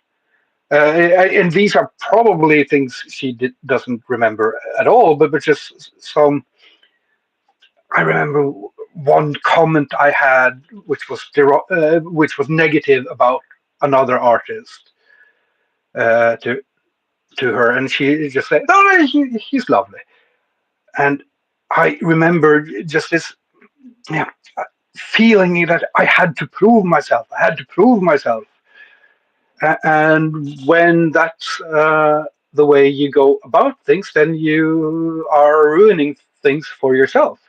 And these are probably things she doesn't remember at all, but just some. I remember one comment I had, which was negative about another artist to her, and she just said, "Oh, he's lovely." And I remember just this, yeah, feeling that I had to prove myself. I had to prove myself. And when that's the way you go about things, then you are ruining things for yourself.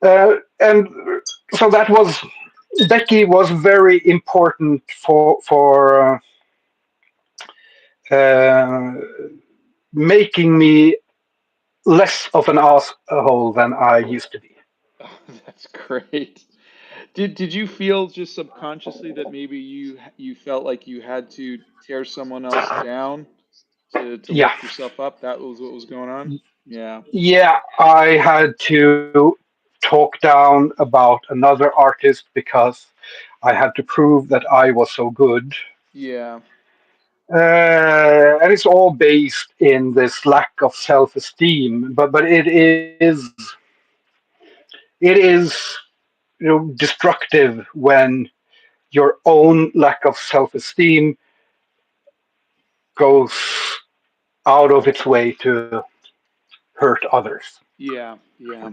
And so that was Becky was very important for making me less of an asshole than I used to be. Oh, that's great. Did you feel just subconsciously that maybe you felt like you had to tear someone else down to Yeah, lift yourself up? That was what was going on? Yeah. yeah. I had to talk down about another artist because I had to prove that I was so good. Yeah. And it's all based in this lack of self-esteem, but it is destructive when your own lack of self-esteem goes out of its way to hurt others. Yeah. Yeah.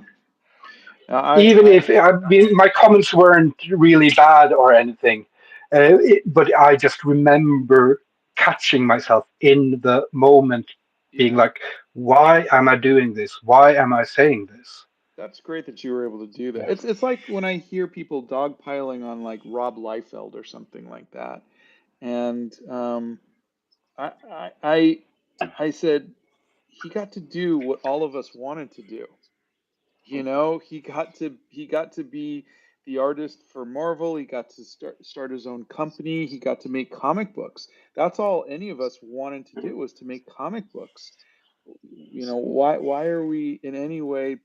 Even I if I mean, my comments weren't really bad or anything, but I just remember catching myself in the moment, being yeah. like, "Why am I doing this? Why am I saying this?" That's great that you were able to do that. Yeah. It's like when I hear people dogpiling on like Rob Liefeld or something like that, and I, I I I said he got to do what all of us wanted to do. You know, he got to be the artist for Marvel. He got to start his own company. He got to make comic books. That's all any of us wanted to do, was to make comic books. You know, why are we in any way,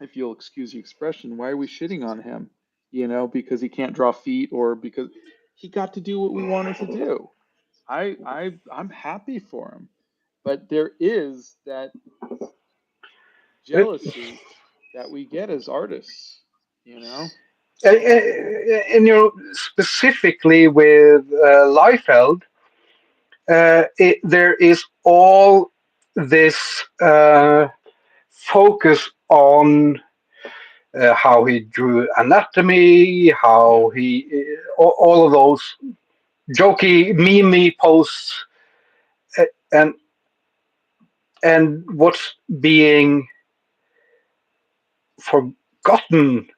if you'll excuse the expression, why are we shitting on him? You know, because he can't draw feet, or because he got to do what we wanted to do. I'm happy for him. But there is that But, jealousy that we get as artists, you know? and specifically with Liefeld, there is all this focus on how he drew anatomy, Yeah. how he all of those jokey, meme posts, and what's being forgotten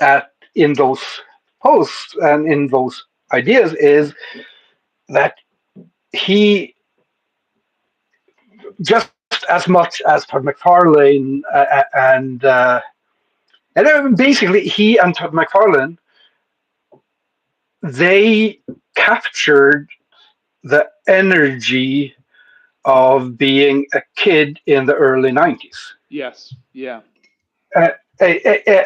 at in those posts and in those ideas is that he just as much as Todd McFarlane and basically he and Todd McFarlane, they captured the energy of being a kid in the early 90s. Yes. Yeah. Uh,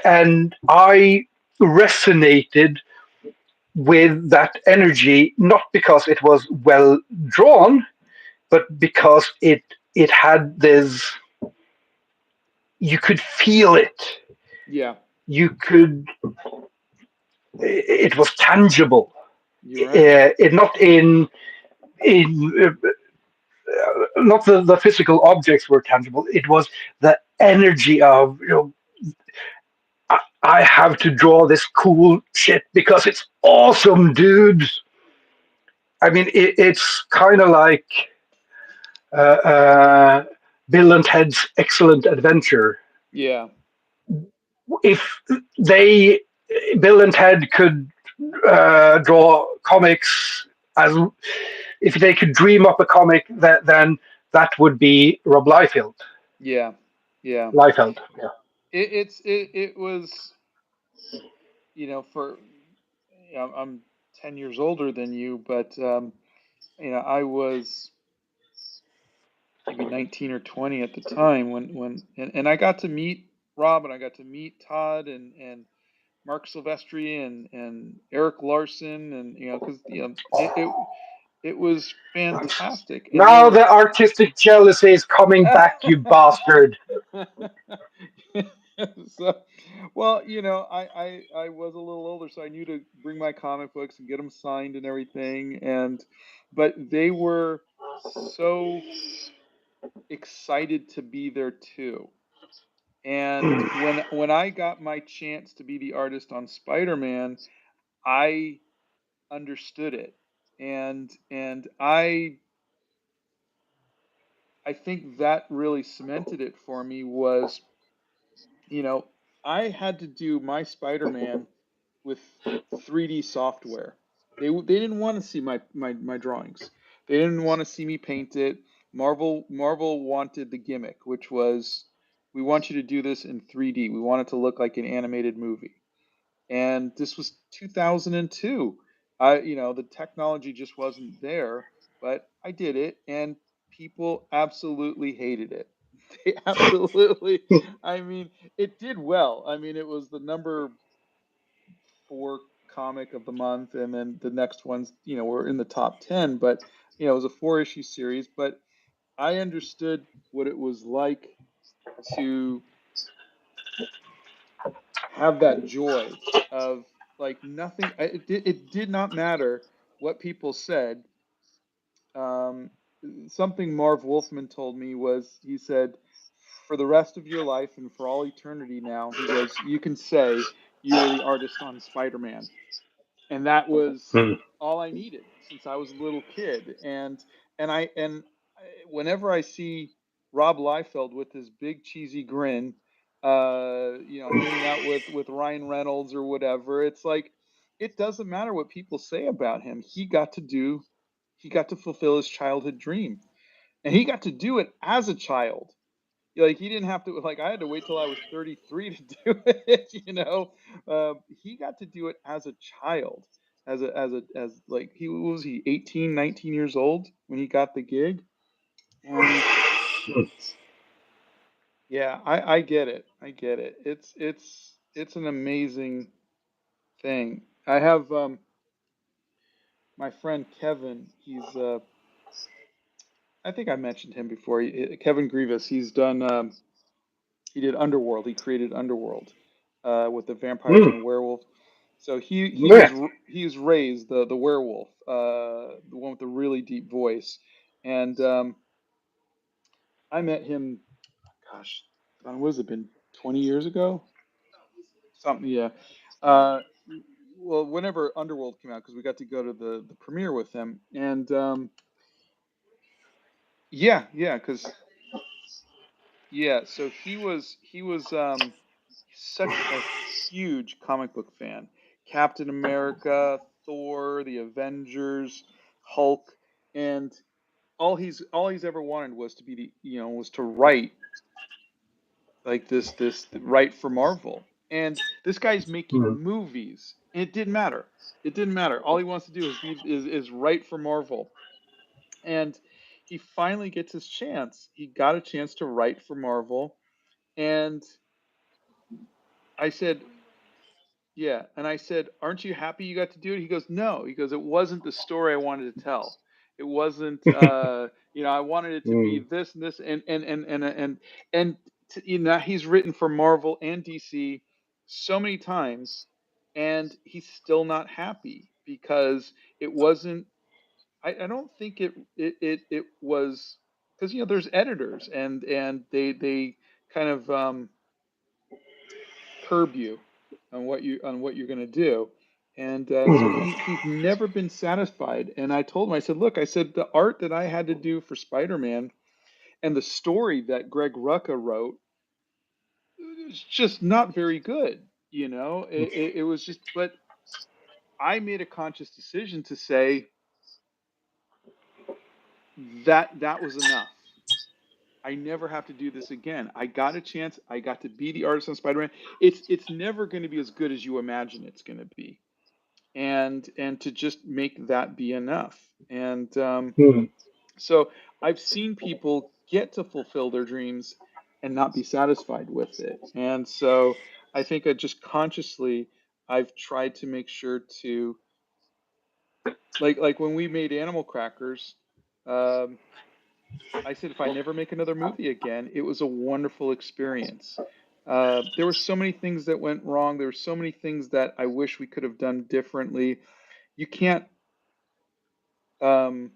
and I resonated with that energy, not because it was well drawn, but because it had this, you could feel it. Yeah. You could, it was tangible. You're right. It not in not the physical objects were tangible. It was the energy of, I have to draw this cool shit because it's awesome, dude. I mean, it's kind of like uh, uh, Bill and Ted's Excellent Adventure. Yeah. If they, Bill and Ted, could draw comics, as if they could dream up a comic, then that would be Rob Liefeld. Yeah. Yeah. Liefeld, yeah. It was, for, I'm 10 years older than you, but I was maybe 19 or 20 at the time and I got to meet Rob, and I got to meet Todd and Mark Silvestri and Eric Larson, and because it was fantastic, and they Now were. the artistic jealousy is coming back, you bastard. So, well, I was a little older, so I knew to bring my comic books and get them signed and everything, but they were so excited to be there too. And when I got my chance to be the artist on Spider-Man, I understood it. And I think that really cemented it for me. Was, you know, I had to do my Spider-Man with 3D software. They didn't want to see my drawings. They didn't want to see me paint it. Marvel wanted the gimmick, which was, we want you to do this in 3D. We want it to look like an animated movie. And this was 2002. The technology just wasn't there, but I did it, and people absolutely hated it. They absolutely, I mean, it did well. I mean, it was the number 4 comic of the month, and then the next ones, were in the top 10, but, it was a 4-issue series, but I understood what it was like to have that joy of, like, nothing. It did not matter what people said. um, Something Marv Wolfman told me was, he said, for the rest of your life and for all eternity now, he goes, you can say you were the artist on Spider-Man. And that was Mm. all I needed since I was a little kid. Whenever I see Rob Liefeld with his big cheesy grin, hanging out with Ryan Reynolds or whatever, it's like it doesn't matter what people say about him. He got to fulfill his childhood dream, and he got to do it as a child. Like he didn't have to, like I had to wait till I was 33 to do it, he got to do it as a child, as like he what was he 18, 19 years old when he got the gig. And yeah, I get it. I get it. It's an amazing thing. I have my friend Kevin. I think I mentioned him before. Kevin Grievous. He did Underworld. He created Underworld with the vampires and Mm. the werewolves. So Yeah. he was raised the werewolf, the one with the really deep voice. And I met him, gosh, what has it been, 20 years ago? Something, yeah. Uh, well, whenever Underworld came out, because we got to go to the premiere with him, and yeah, because yeah, so he was such a huge comic book fan. Captain America, Thor, the Avengers, Hulk, and all he's ever wanted was to be was to write like this write for Marvel. And this guy's making Mm. movies, and it didn't matter. It didn't matter. All he wants to do is write for Marvel. And he finally gets his chance. He got a chance to write for Marvel, and I said, yeah. And I said, aren't you happy you got to do it? He goes, no. He goes, it wasn't the story I wanted to tell. It wasn't, I wanted it to be Mm. this and this and he's written for Marvel and DC so many times, and he's still not happy because it wasn't. I don't think it was because there's editors and they kind of curb you on what you're going to do. And so Mm. he's never been satisfied. And I told him, I said, look, I said the art that I had to do for Spider-Man and the story that Greg Rucka wrote was just not very good. It was just, but I made a conscious decision to say that was enough. I never have to do this again. I got a chance. I got to be the artist on Spider-Man. It's never going to be as good as you imagine it's going to be, and to just make that be enough. And Mm. so I've seen people get to fulfill their dreams and not be satisfied with it. And so I think I just consciously I've tried to make sure to like when we made Animal Crackers. Um, I said if I never make another movie again, it was a wonderful experience. There were so many things that went wrong. There were so many things that I wish we could have done differently. You can't um,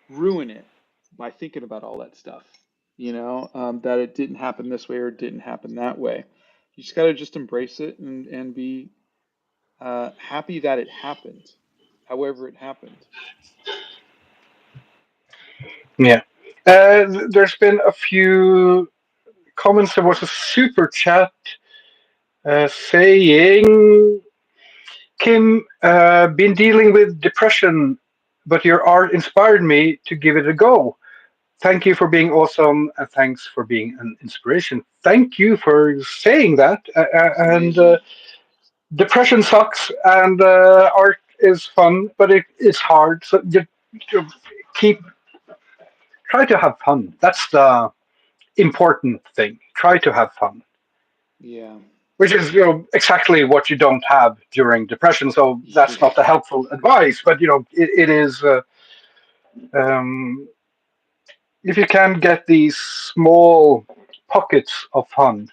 ruin it by thinking about all that stuff, that it didn't happen this way or it didn't happen that way. You just got to just embrace it and be happy that it happened, however it happened. Yeah. There's been a few comments. There was a super chat saying, Kim, been dealing with depression, but your art inspired me to give it a go. Thank you for being awesome, and thanks for being an inspiration. Thank you for saying that. It's And amazing. depression sucks, and art is fun, but it's hard. So you keep try to have fun. That's the important thing. Try to have fun, Yeah. which is exactly what you don't have during depression. So that's Yeah. not the helpful advice, but it is. Um, if you can get these small pockets of fun,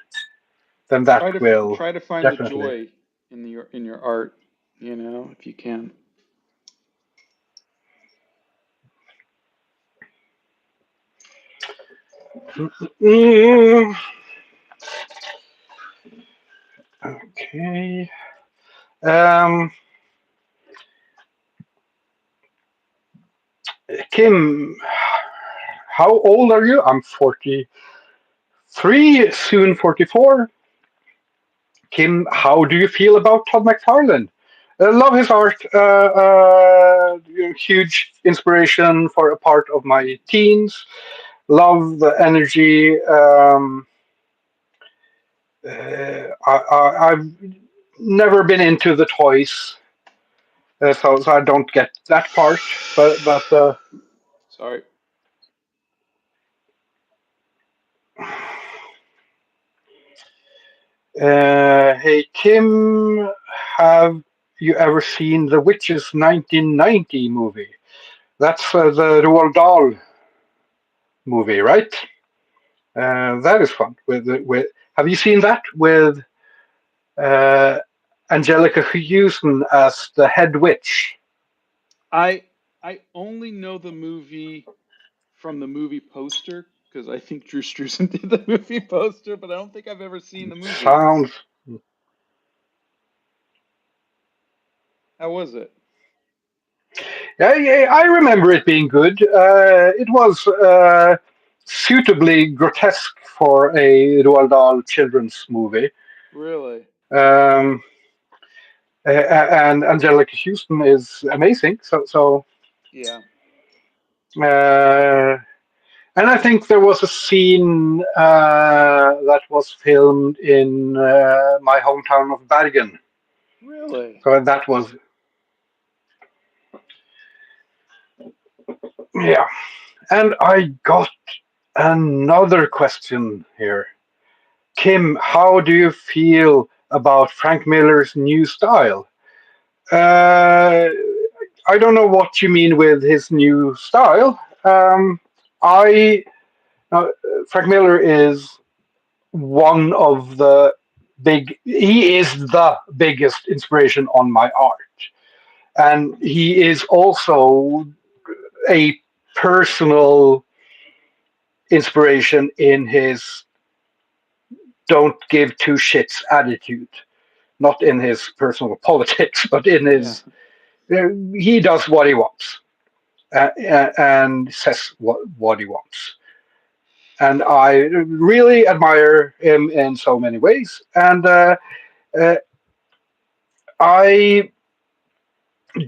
then that will Try to find the definitely. joy in your art, if you can. Mm, okay. Um, Kim, how old are you? I'm 43, soon 44. Kim, how do you feel about Todd McFarlane? Love his art. Huge inspiration for a part of my teens. Love the energy. I've never been into the toys, so I don't get that part. But Sorry. hey Kim, have you ever seen the Witches 1990 movie? That's the Roald Dahl movie, right? That is fun. With have you seen that with uh, Angelica Houston as the head witch? I I only know the movie from the movie poster because I think Drew Struzan did the movie poster, but I don't think I've ever seen the movie. Sounds. How was it? Yeah, yeah, I remember it being good. It was suitably grotesque for a Roald Dahl children's movie. Really? Um, and Angelica Houston is amazing. Yeah. Uh, and I think there was a scene that was filmed in my hometown of Bergen. Really? So that was, yeah. And I got another question here. Kim, how do you feel about Frank Miller's new style? Uh, I don't know what you mean with his new style. I uh, Frank Miller is one of the he is the biggest inspiration on my art, and he is also a personal inspiration in his don't give two shits attitude. Not in his personal politics, but in Yeah. his he does what he wants and says what he wants. And I really admire him in so many ways. And uh, I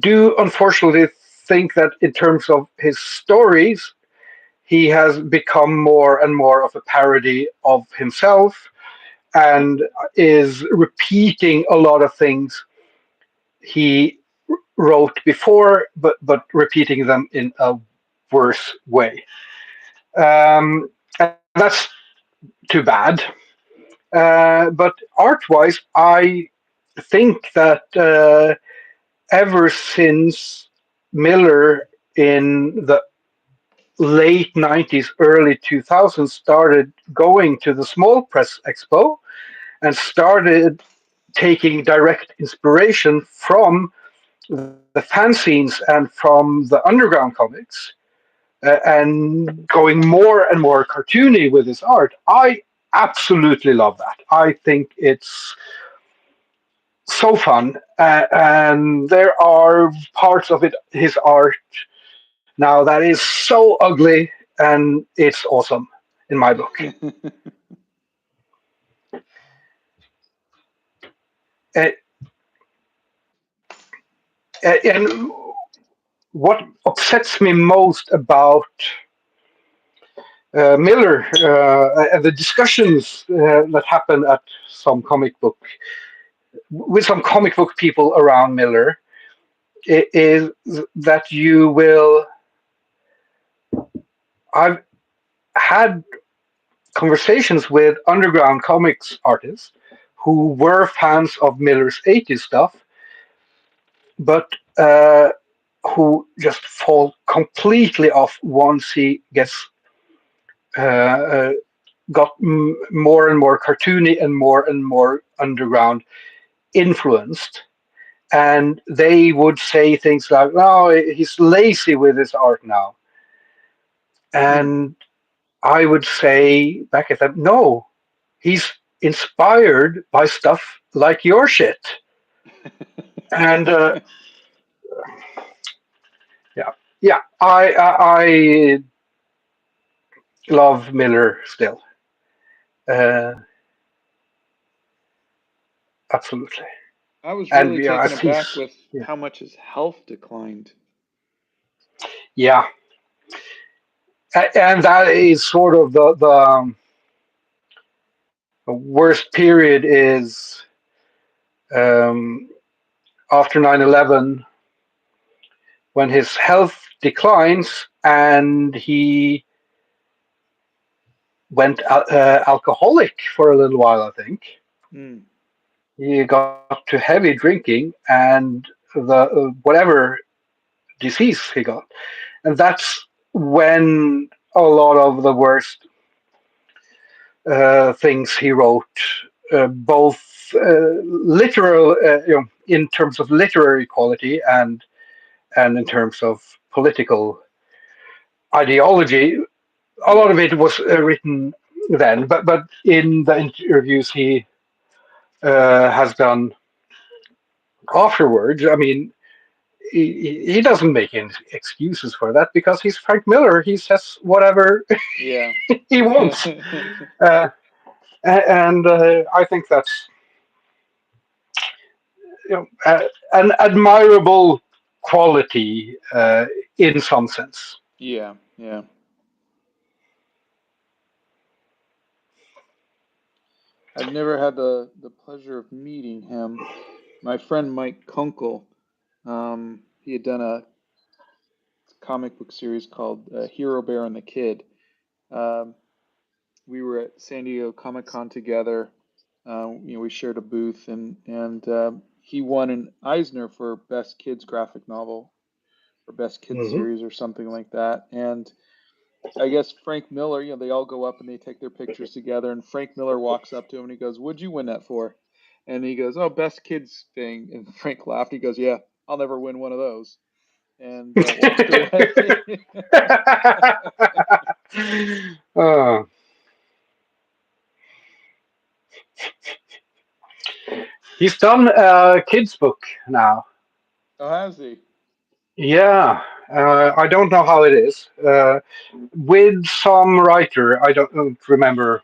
do unfortunately think that in terms of his stories, he has become more and more of a parody of himself and is repeating a lot of things he wrote before, but repeating them in a worse way. And that's too bad. But art-wise, I think that ever since Miller in the late 90s, early 2000s started going to the Small Press Expo and started taking direct inspiration from the fanzines and from the underground comics and going more and more cartoony with his art. I absolutely love that. I think it's so fun, and there are parts of it, his art now that is so ugly, and it's awesome in my book. Uh, and what upsets me most about Miller and the discussions that happen at some comic book with some comic book people around Miller is that you will. I've had conversations with underground comics artists who were fans of Miller's 80s stuff, but who just fall completely off once he gets uh, uh, got more and more cartoony and more underground influenced. And they would say things like, "No, he's lazy with his art now," Hmm. and I would say back at that, no, he's inspired by stuff like your shit. And yeah, yeah, I love Miller still. Uh, Absolutely. I was And really yeah, taken as aback he's with yeah, how much his health declined. yeah, and that is sort of the worst period is um, after 9/11 when his health declines and he went alcoholic for a little while. I think Mm, he got to heavy drinking and the whatever disease he got, and that's when a lot of the worst things he wrote, both literal, in terms of literary quality and in terms of political ideology. A lot of yes. it was written then, but in the interviews he has done afterwards, I mean, he doesn't make any excuses for that because he's Frank Miller. He says whatever Yeah. he wants, uh, and I think that's an admirable quality in some sense. Yeah. Yeah. I've never had the pleasure of meeting him. My friend Mike Kunkel, he had done a comic book series called Hero Bear and the Kid. Um, we were at San Diego Comic Con together. We shared a booth, and he won an Eisner for Best Kids Graphic Novel or Best Kids Hmm. Series or something like that. And I guess Frank Miller, they all go up and they take their pictures together. And Frank Miller walks up to him and he goes, "What'd you win that for?" And he goes, "Oh, Best Kids thing." And Frank laughed. He goes, "Yeah, I'll never win one of those." And walked away. uh, he's done a kids book now. Oh, has he? Yeah, I don't know how it is. With some writer, I don't remember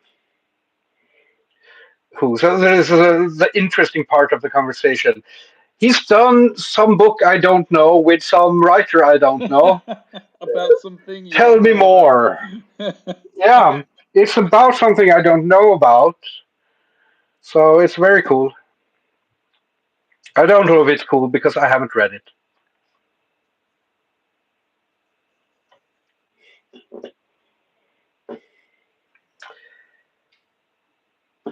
who. So there's the interesting part of the conversation. He's done some book I don't know with some writer I don't know. About something you Tell don't me know about. more. Yeah, it's about something I don't know about, so it's very cool. I don't know if it's cool because I haven't read it.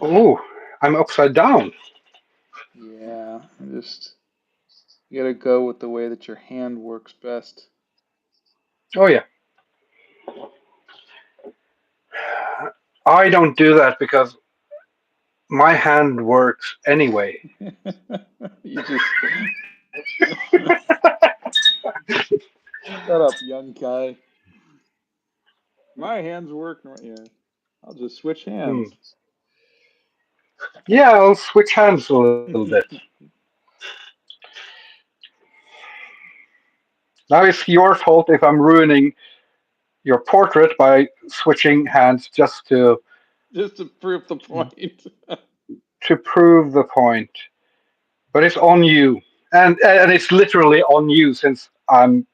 Oh, I'm upside down. Yeah, you gotta go with the way that your hand works best. Oh yeah, I don't do that because my hand works anyway. You just shut up, young guy. My hands work. Yeah, I'll just switch Hmm. hands. Yeah, I'll switch hands a little bit. Now it's your fault if I'm ruining your portrait by switching hands just Just to prove the point. to prove the point. But it's on you, and it's literally on you since I'm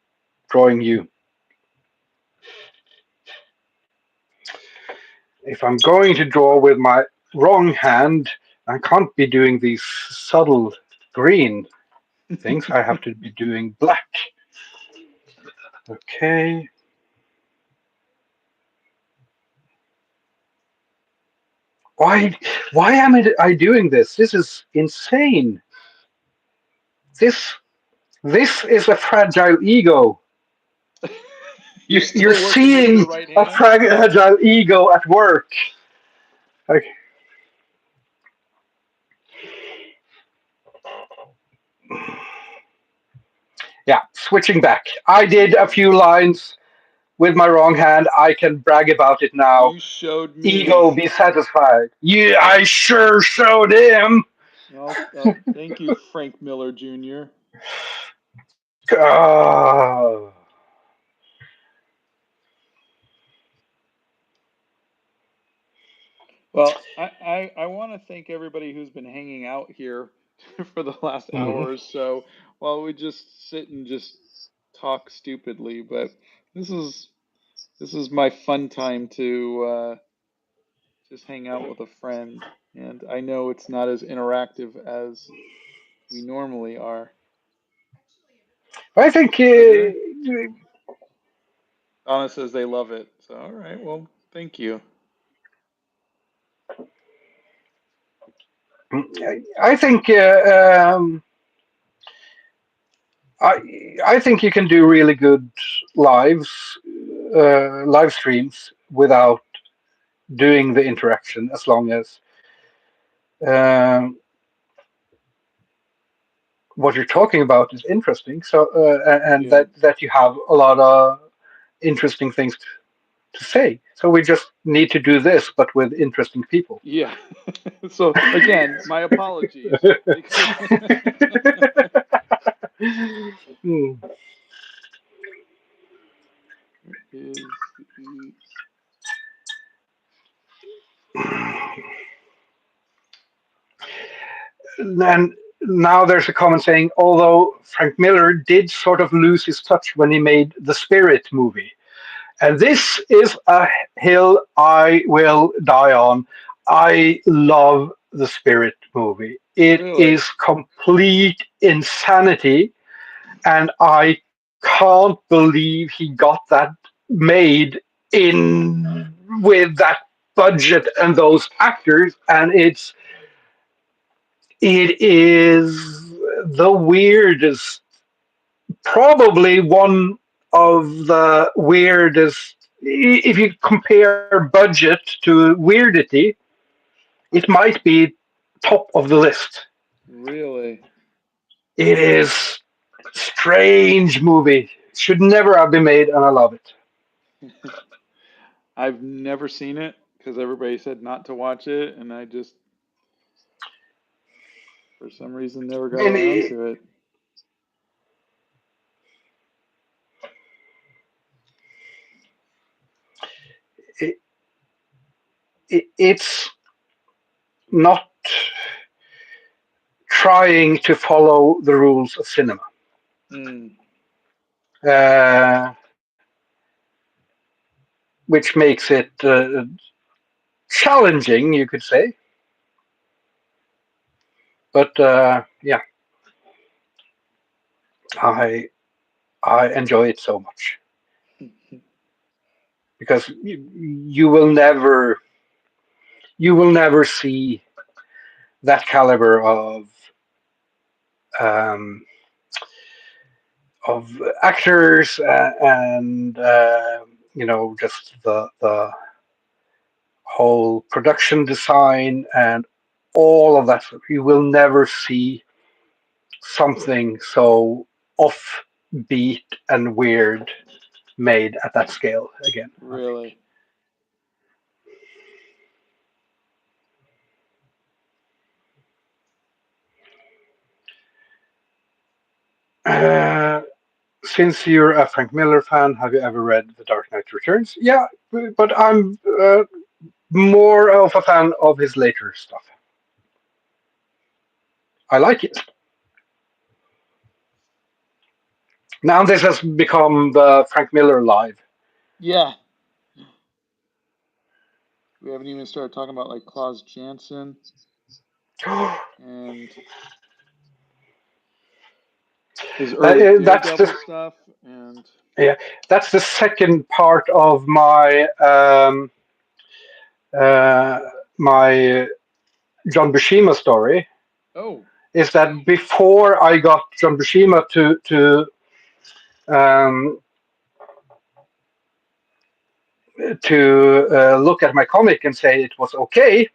drawing you. If I'm going to draw with my wrong hand, I can't be doing these subtle green things. I have to be doing black. Okay. Why? Why am I doing this? This is insane. This this is a fragile ego. You're You're still working with your seeing right a hand? fragile ego at work. Like, yeah, switching back. I did a few lines with my wrong hand. I can brag about it now. You showed me. Ego be satisfied. Yeah, I sure showed him. Thank you, Frank Miller Jr. Ah. Well, I want to thank everybody who's been hanging out here for the last hour Mhm. or so while we just sit and just talk stupidly. But this is this is my fun time to just hang out with a friend, and I know it's not as interactive as we normally are. I think Oh, do they? Donna says they love it. So, all right. Well, thank you. I think I I think you can do really good lives, live streams without doing the interaction as long as um, what you're talking about is interesting. So and Yeah. that you have a lot of interesting things to say. So we just need to do this, but with interesting people. Yeah. So again, my apologies because Hmm. is the And now there's a comment saying, although Frank Miller did sort of lose his touch when he made the Spirit movie. And this is a hill I will die on. I love the Spirit movie. It really, is complete insanity, and I can't believe he got that made in with that budget and those actors. And it is the weirdest, probably one of the weirdest. If you compare budget to weirdity, it might be top of the list. really. It is strange movie. Should never have been made, and I love it. I've never seen it because everybody said not to watch it, and I just, for some reason, never got I mean, around to it. it, it's not trying to follow the rules of cinema, Mm, uh, which makes it challenging, you could say. But yeah, I I enjoy it so much because you will never see that caliber um, of actors and just the whole production design and all of that. You will never see something so offbeat and weird made at that scale again. I think. really. Uh, since you're a Frank Miller fan, have you ever read The Dark Knight Returns? Yeah, but I'm more of a fan of his later stuff. I like it. Now this has become the Frank Miller live. Yeah. We haven't even started talking about like Klaus Janson and his early That's Daredevil the stuff, and yeah, that's the second part of uh, my John Buscema story. oh, Is that before I got John Buscema um, to look at my comic and say it was okay.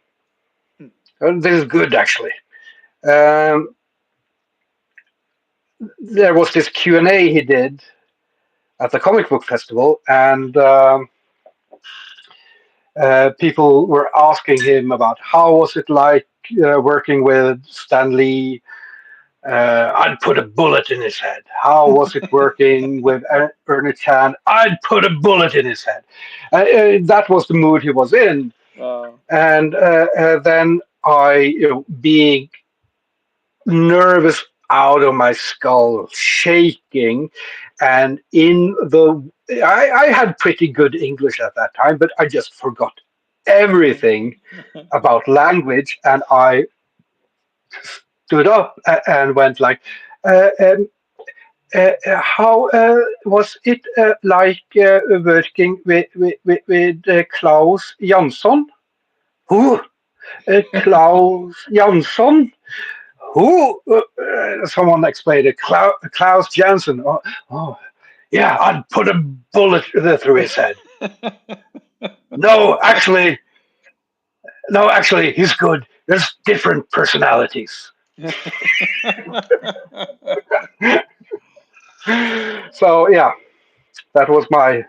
hmm, This is good actually. Um, there was this Q&A he did at the comic book festival, and people were asking him about how was it like working with Stan Lee. I'd put a bullet in his head. How was it working with Ernie Chan? I'd put a bullet in his head. That was the mood he was in. Wow. And then I, being nervous out of my skull, shaking, and I had pretty good English at that time, but I just forgot everything about language, and I stood up and went like, uh, um, "How was it like working with Klaus Jansson? Who? Klaus Jansson? Who?" Someone explained it. Klaus Janson. Oh, yeah, I'd put a bullet through his head. No, actually, no, actually, he's good. There's different personalities. So yeah, that was my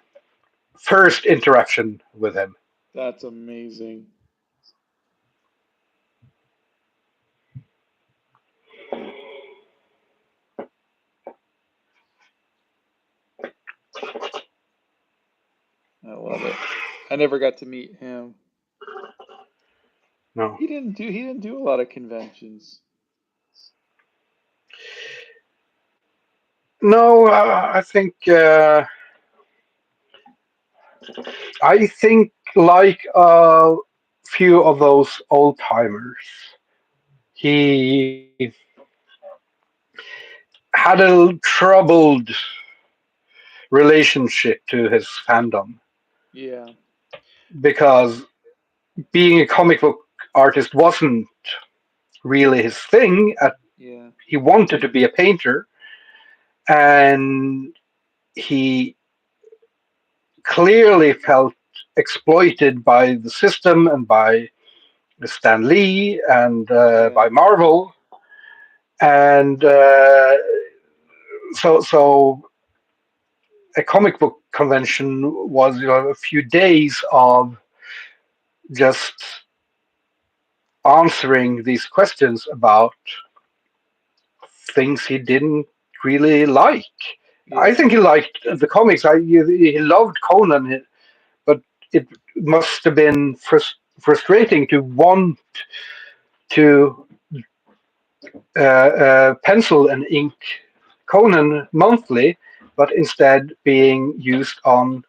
first interaction with him. That's amazing. I love it. I never got to meet him. No, He didn't do a lot of conventions. no, I think like a few of those old timers, he had a troubled relationship to his fandom Yeah. because being a comic book artist wasn't really his thing. Yeah. He wanted to be a painter, and he clearly felt exploited by the system and by Stan Lee and Yeah. by Marvel, and so a comic book convention was, a few days of just answering these questions about things he didn't really like. I Yeah. think he liked the comics. He loved Conan, but it must have been frustrating to want to pencil and ink Conan monthly, but instead being used on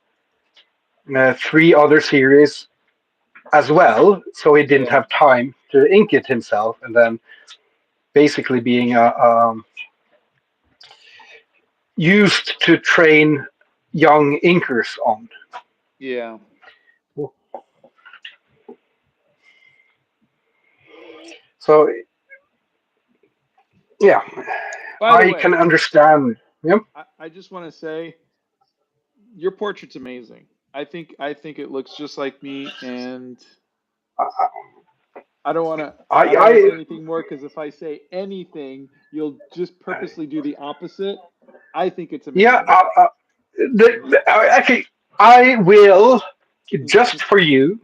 three other series as well. So he didn't Yeah. have time to ink it himself, and then basically being used to train young inkers on. Yeah. So yeah, By the I can way, understand. Yeah, I just want to say your portrait's amazing. I think it looks just like me, and I don't want to say I anything more because if I say anything, you'll just purposely do the opposite. I think it's yeah. amazing. Actually, I will just for you,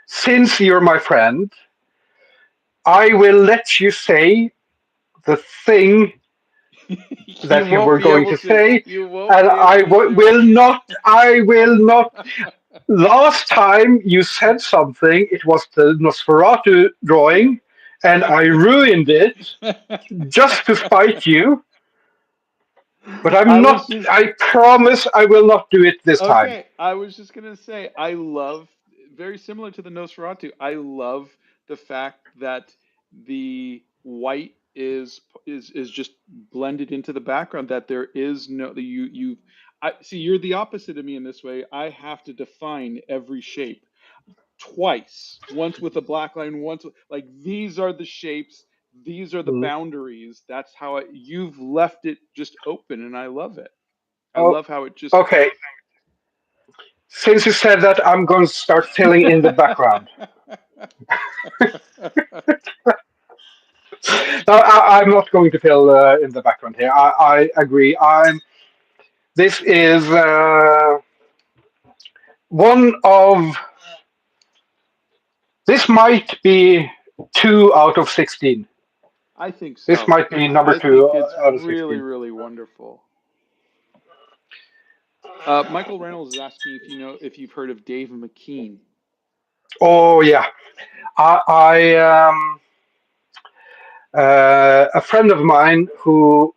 since you're my friend. I will let you say the thing You that you won't were be going able to to. say, You won't and be able to do will it. not. I will not. Last time you said something, it was the Nosferatu drawing, and I ruined it just to spite you. But I'm I was not. just I promise I will not do it this time. okay. I was just gonna say I love very similar to the Nosferatu. I love the fact that the white is just blended into the background. That there is no you. I see. You're the opposite of me in this way. I have to define every shape twice. Once with a black line. Once like these are the shapes. These are the Mm. boundaries. That's how you've left it just open, and I love it. I Oh, love how it just okay. Since you said that, I'm going to start filling in the background. No, I'm not going to fill in the background here. I agree. This is one of. This might be 2 out of 16. I think This so. might be number I two think it's out of really, 16. really wonderful. Michael Reynolds is asking if you know if you've heard of Dave McKean. Oh yeah, a friend of mine who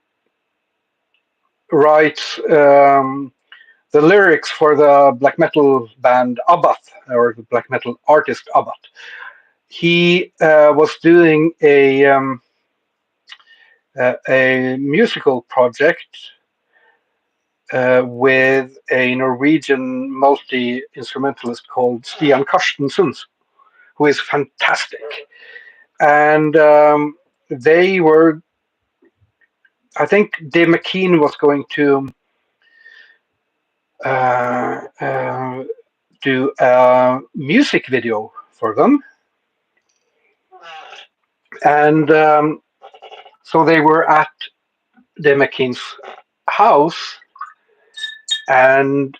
writes the lyrics for the black metal band Abbath, or the black metal artist Abbath. He was doing a musical project with a Norwegian multi instrumentalist called Stian Karstensen, who is fantastic. And they were, I think Dave McKean was going to uh, uh, do a music video for them. And so they were at Dave McKean's house, and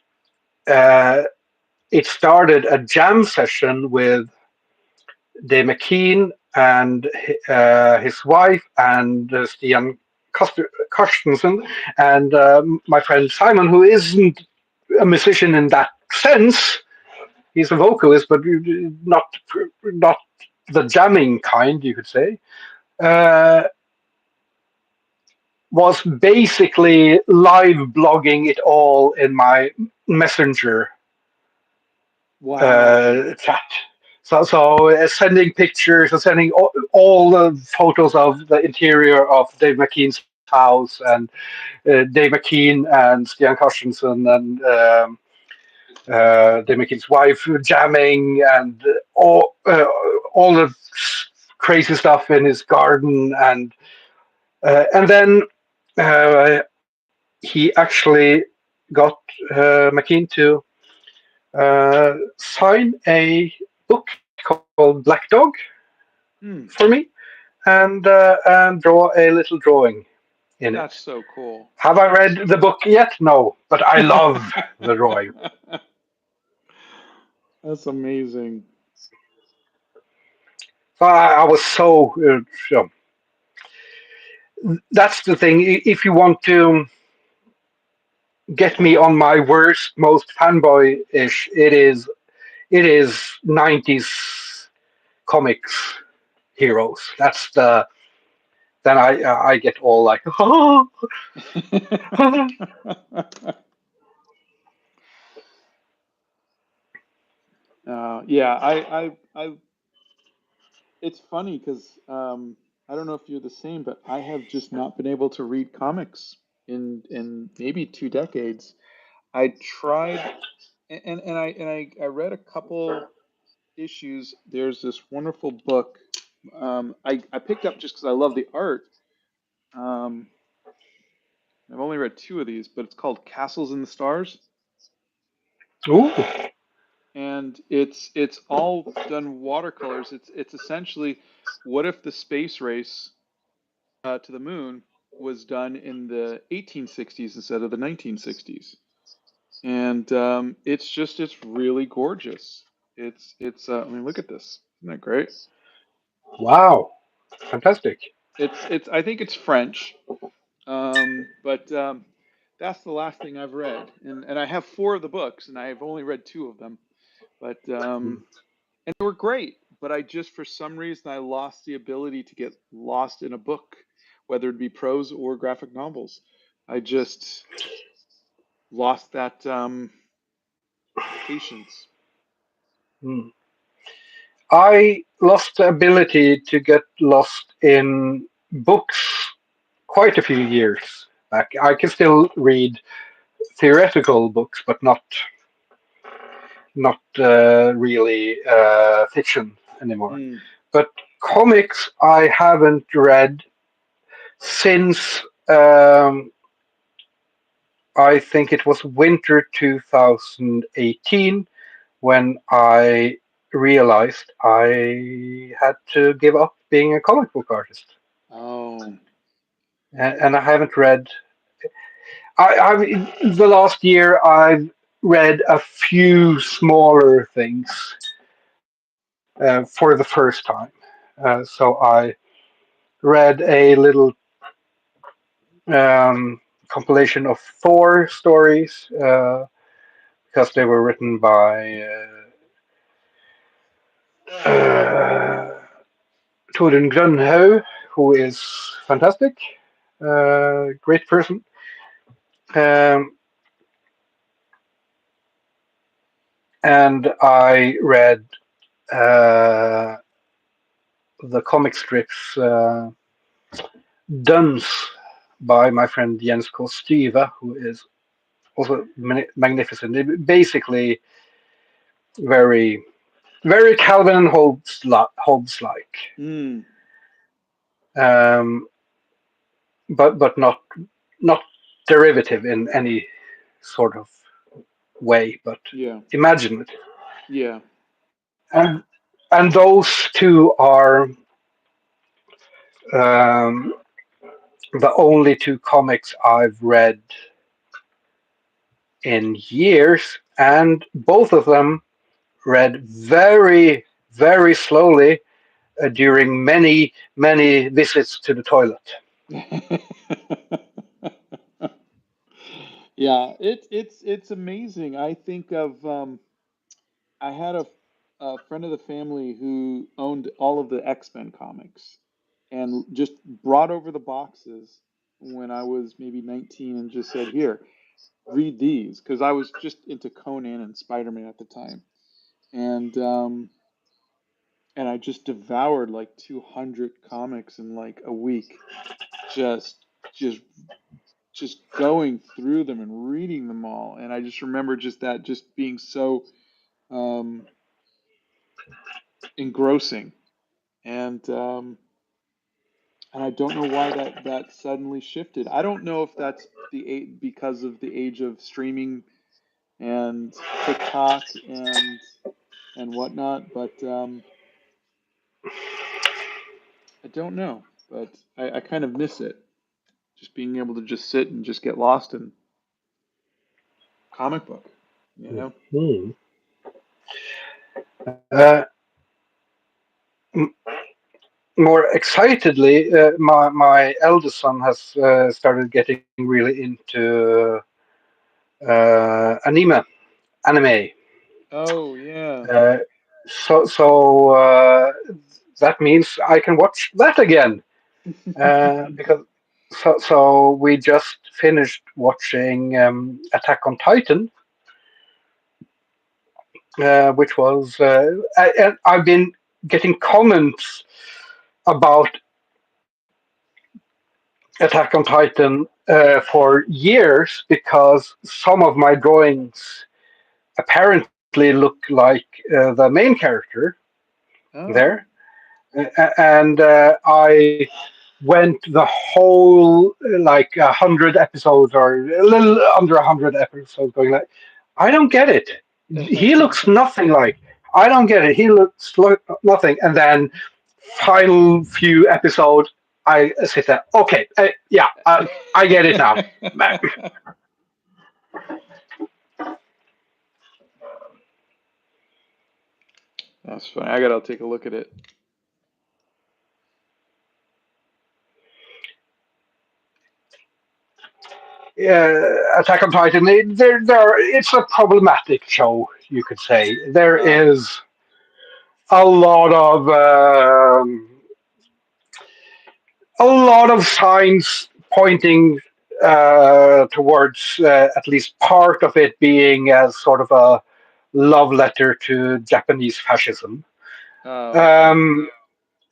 uh, it started a jam session with Dave McKean and his wife and Stian Karstensen and my friend Simon, who isn't a musician in that sense. He's a vocalist, but not not the jamming kind, you could say. Uh, was basically live blogging it all in my messenger Wow. chat. So sending pictures and sending all the photos of the interior of Dave McKean's house and Dave McKean and Stian Carstensen and Dave McKean's wife jamming and all the crazy stuff in his garden and then uh, he actually got McKean to sign a book called Black Dog for Hmm. me and draw a little drawing in it. That's so cool. Have I read the book yet? No, but I love the drawing. That's amazing. So I was so. That's the thing. If you want to get me on my worst, most fanboy-ish, it is 90s comics heroes. That's the then I get all like, oh, Yeah, it's funny because I don't know if you're the same, but I have just not been able to read comics in maybe 2 decades. I tried, and I read a couple issues. There's this wonderful book I picked up just because I love the art. Um, I've only read two of these, but it's called Castles in the Stars, ooh, and it's all done watercolors. It's essentially what if the space race to the moon was done in the 1860s instead of the 1960s, and it's really gorgeous. I mean, look at this, isn't that great? wow, fantastic. It's I think it's French, but that's the last thing I've read, and I have four of the books, and I've only read two of them, but and they were great. But I just for some reason I lost the ability to get lost in a book, whether it be prose or graphic novels. I just lost that patience. Mm. I lost the ability to get lost in books quite a few years back. I can still read theoretical books, but not really fiction anymore. Mm. But comics, I haven't read since I think it was winter 2018 when I realized I had to give up being a comic book artist. Oh, And I haven't read. The last year I've read a few smaller things for the first time. So I read a little compilation of Thor stories because they were written by uh, Torun Grønhaug, who is fantastic, great person. Um, and I read uh, the comic strips Duns by my friend Jens Kostiva, who is also magnificent. Basically, very, very Calvin and Hobbes like, Mm, um, but not derivative in any sort of way, but yeah. imaginative. Yeah. And and those two are um, the only two comics I've read in years, and both of them read very, very slowly during many, many visits to the toilet. Yeah, it's amazing. I think of I had a friend of the family who owned all of the X-Men comics and just brought over the boxes when I was maybe 19 and just said, "Here, read these," because I was just into Conan and Spider-Man at the time. And and I just devoured like 200 comics in like a week, just just just going through them and reading them all. And I just remember just that just being so um, engrossing. And and I don't know why that suddenly shifted. I don't know if that's because of the age of streaming and TikTok and whatnot, but I don't know. But I kind of miss it, just being able to just sit and just get lost in comic book, you know? Hmm. M- More excitedly, my eldest son has started getting really into anime. Oh yeah. Uh, so that means I can watch that again because so we just finished watching Attack on Titan, which was and I've been getting comments about Attack on Titan for years because some of my drawings apparently look like the main character Oh. there, and I went the whole like 100 episodes or a little under 100 episodes going like, I don't get it. He looks nothing like. I don't get it. He looks like nothing. And then final few episodes, I sit there. Okay, yeah, I get it now. That's funny. I gotta take a look at it. Attack on Titan. It's a problematic show, you could say. There Uh, is a lot of signs pointing towards at least part of it being as sort of a love letter to Japanese fascism. oh, okay. Um,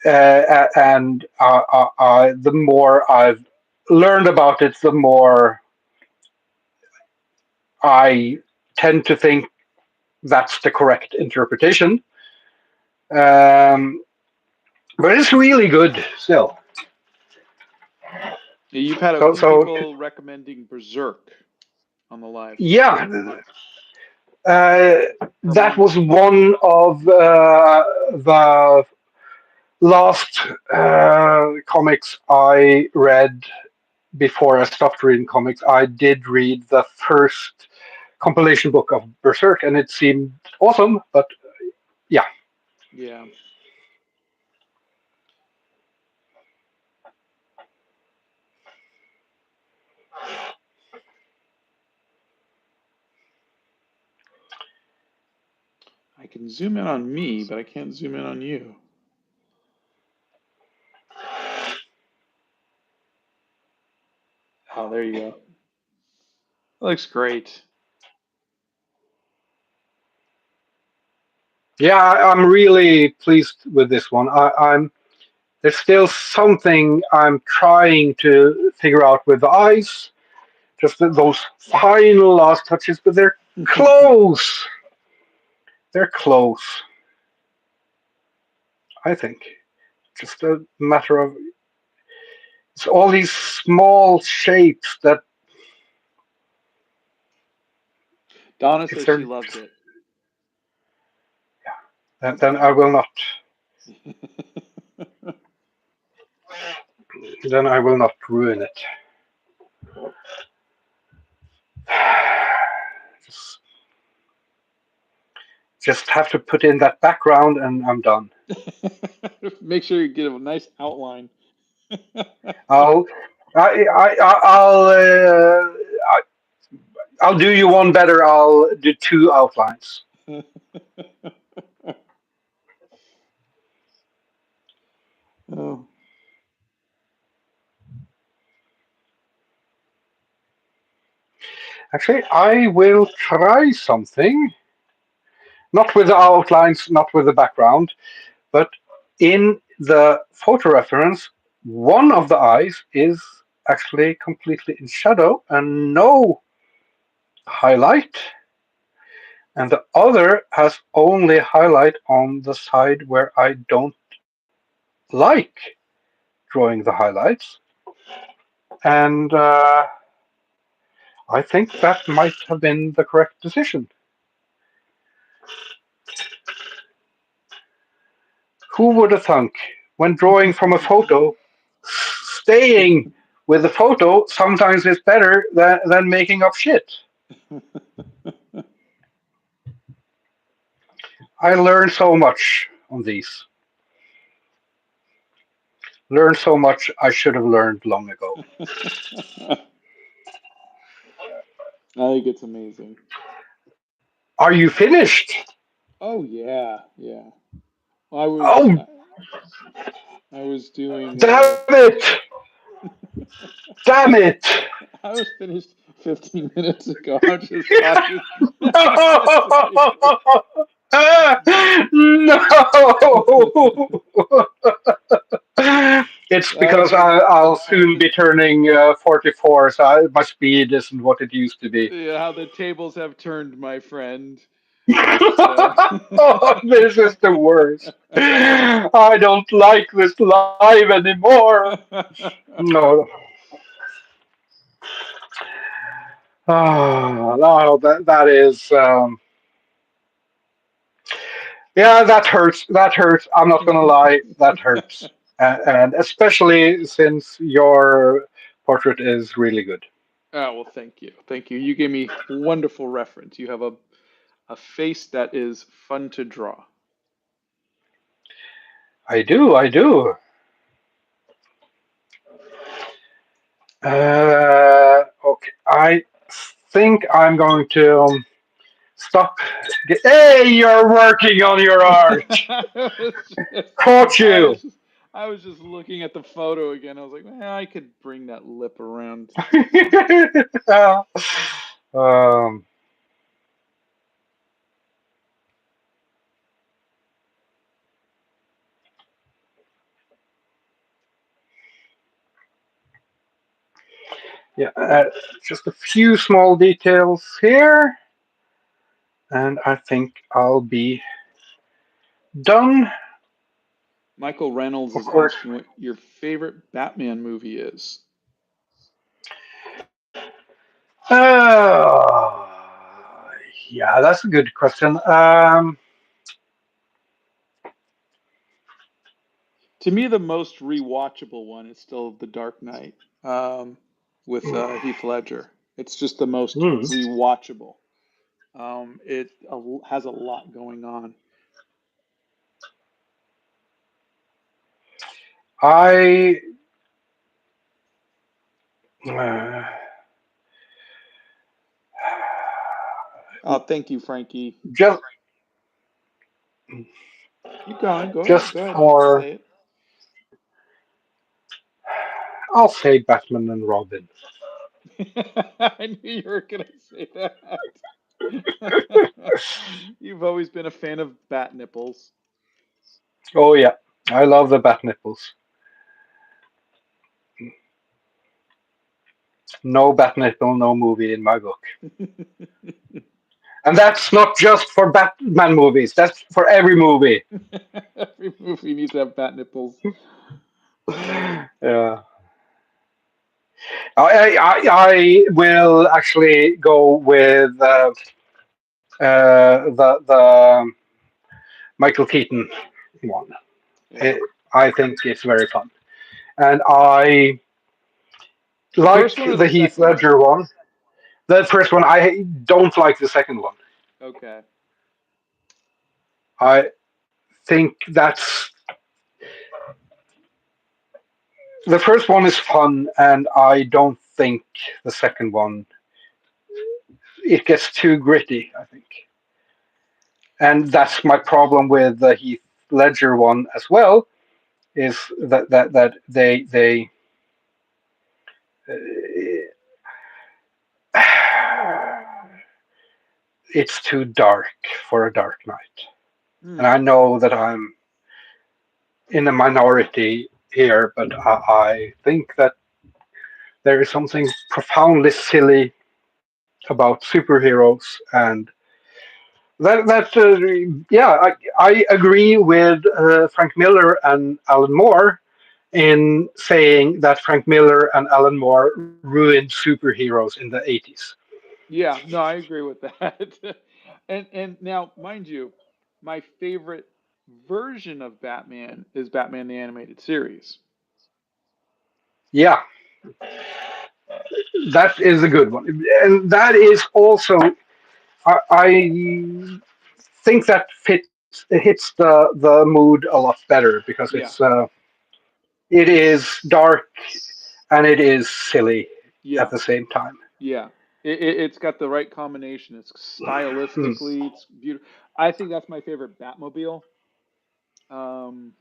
and the more I've learned about it, the more I tend to think that's the correct interpretation. Um, but it's really good still. Yeah, you've had a So, few so people recommending Berserk on the live yeah, uh, or that manga. was one of the last comics I read before I stopped reading comics, I did read the first compilation book of Berserk, and it seemed awesome. But yeah, Yeah, I can zoom in on me, but I can't zoom in on you. Oh, there you go. That looks great. yeah, I'm really pleased with this one. I'm there's still something I'm trying to figure out with the eyes, just those final last touches, but they're close. They're close, I think. Just a matter of it's all these small shapes that Donna if says she they're loves it. then I will not then I will not ruin it. Just just have to put in that background and I'm done. Make sure you get a nice outline. I'll I- I'll do you one better. I'll do two outlines. Oh. Actually, I will try something. Not with the outlines, not with the background, but in the photo reference, one of the eyes is actually completely in shadow and no highlight, and the other has only highlight on the side where I don't like drawing the highlights. And I think that might have been the correct decision. Who would have thunk when drawing from a photo, staying with the photo sometimes is better than making up shit? I learned so much on these. Learned so much I should have learned long ago. I think it's amazing. Are you finished? Oh yeah, yeah. I was Oh, I was doing damn it! Damn it! I was finished 15 minutes ago. I'm just watching. No! It's How because I'll soon be turning 44, so my speed isn't what it used to be. yeah, how the tables have turned, my friend. It's Oh, this is the worst. I don't like this live anymore. No, no, that is. Yeah, that hurts. That hurts. I'm not gonna lie. That hurts, and especially since your portrait is really good. Oh, well, thank you. Thank you. You gave me wonderful reference. You have a face that is fun to draw. I do. I do. Okay. I think I'm going to stop. Hey, you're working on your art. I was just, Caught I you. was just, I was just looking at the photo again. I was like, man, I could bring that lip around. um, yeah, just a few small details here, and I think I'll be done. Michael Reynolds Of is course. asking what your favorite Batman movie is. Uh, yeah, that's a good question. To me, the most rewatchable one is still The Dark Knight. with Heath Ledger. It's just the most Hmm. rewatchable. It has a lot going on. I uh, Oh, thank you, Frankie. just Keep going. Go ahead. just Go ahead. for Say it. I'll say Batman and Robin. I knew you were gonna say that. You've always been a fan of bat nipples. Oh yeah, I love the bat nipples. No bat nipple, no movie in my book. And that's not just for Batman movies. That's for every movie. Every movie needs to have bat nipples. Yeah. I will actually go with the Michael Keaton one. Yeah. It, I think it's very fun, and I The first like one or the the Heath second one? Ledger one. The first one, I don't like the second one. Okay. I think that's the first one is fun, and I don't think the second one it gets too gritty. I think, and that's my problem with the Heath Ledger one as well. Is that it's too dark for a Dark Knight, and Hmm. I know that I'm in a minority here, but I think that there is something profoundly silly about superheroes, and yeah, I agree with Frank Miller and Alan Moore in saying that Frank Miller and Alan Moore ruined superheroes in the 80s. Yeah. No, I agree with that. And now, mind you, my favorite version of Batman is Batman the Animated Series. Yeah, that is a good one, and that is also I think that hits the mood a lot better because Yeah. it is dark and it is silly at Yeah. the same time. Yeah. It's got the right combination. It's Hmm. stylistically, it's beautiful. I think that's my favorite Batmobile. Um,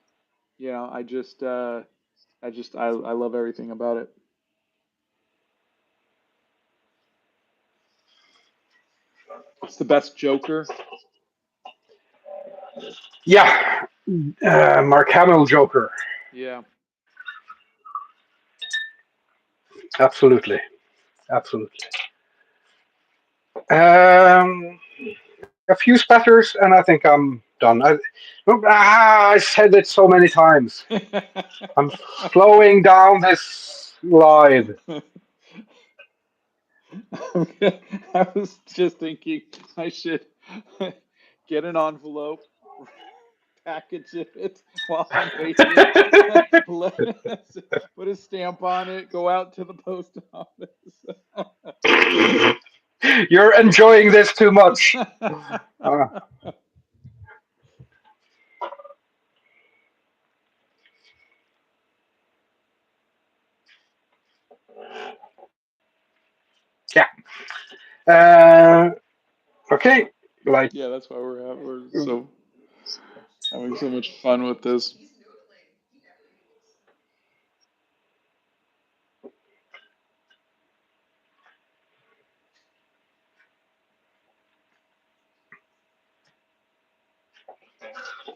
I just, I love everything about it. It's the best Joker. Yeah, Mark Hamill Joker, Yeah. absolutely, absolutely. Um, a few spatters, and I think I'm done. I said it so many times. I'm slowing down this slide. I was just thinking I should get an envelope, package it while I'm waiting, put a stamp on it, go out to the post office. You're enjoying this too much. Uh, yeah. Uh, okay. Like, Yeah, that's why we're so having so much fun with this.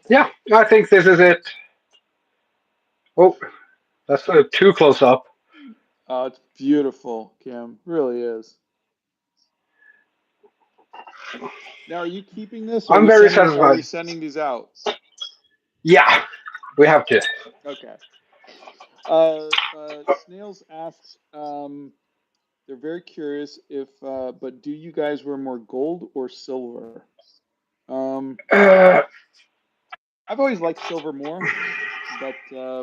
yeah, I think this is it. Oh, that's too close up. Oh, it's beautiful, Kim. Really is. Now, are you keeping this? Or I'm very are we satisfied. sending these out? Yeah, we have to. Okay. Snails asks, they're very curious if, but do you guys wear more gold or silver? Um, Uh, I've always liked silver more, but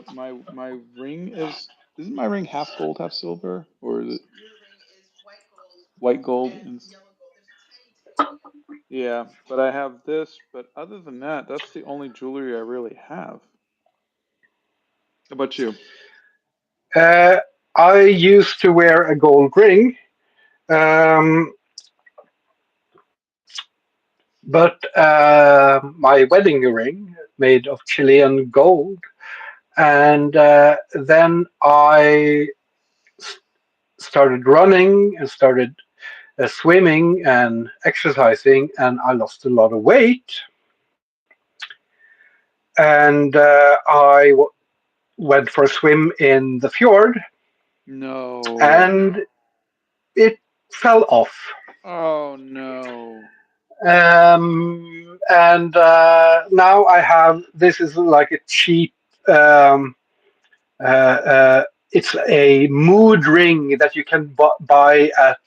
my ring is. Isn't my ring half gold, half silver, or is it white gold? And yeah, but I have this. But other than that, that's the only jewelry I really have. How about you? Uh, I used to wear a gold ring, um, but my wedding ring made of Chilean gold, and then I started running and started swimming and exercising, and I lost a lot of weight. And went for a swim in the fjord, No. and it fell off. Oh no. And now I have this is like a cheap. Um, it's a mood ring that you can buy at.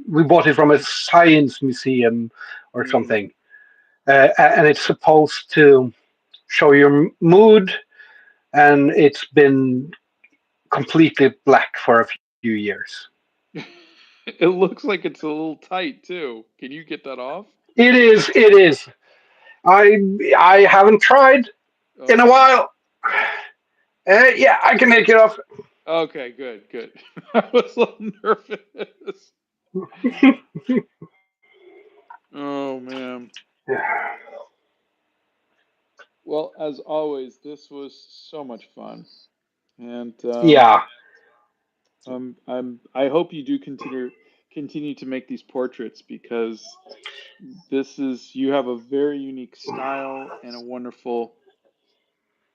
We bought it from a science museum or Mm. something, and it's supposed to show your mood. And it's been completely black for a few years. It looks like it's a little tight too. Can you get that off? It is. It is. I I haven't tried in a Oh. while. Yeah, I can make it off. Okay, good, good. I was a little nervous. Oh man. Well, as always, this was so much fun, and Yeah, I hope you do continue to make these portraits because this is you have a very unique style and a wonderful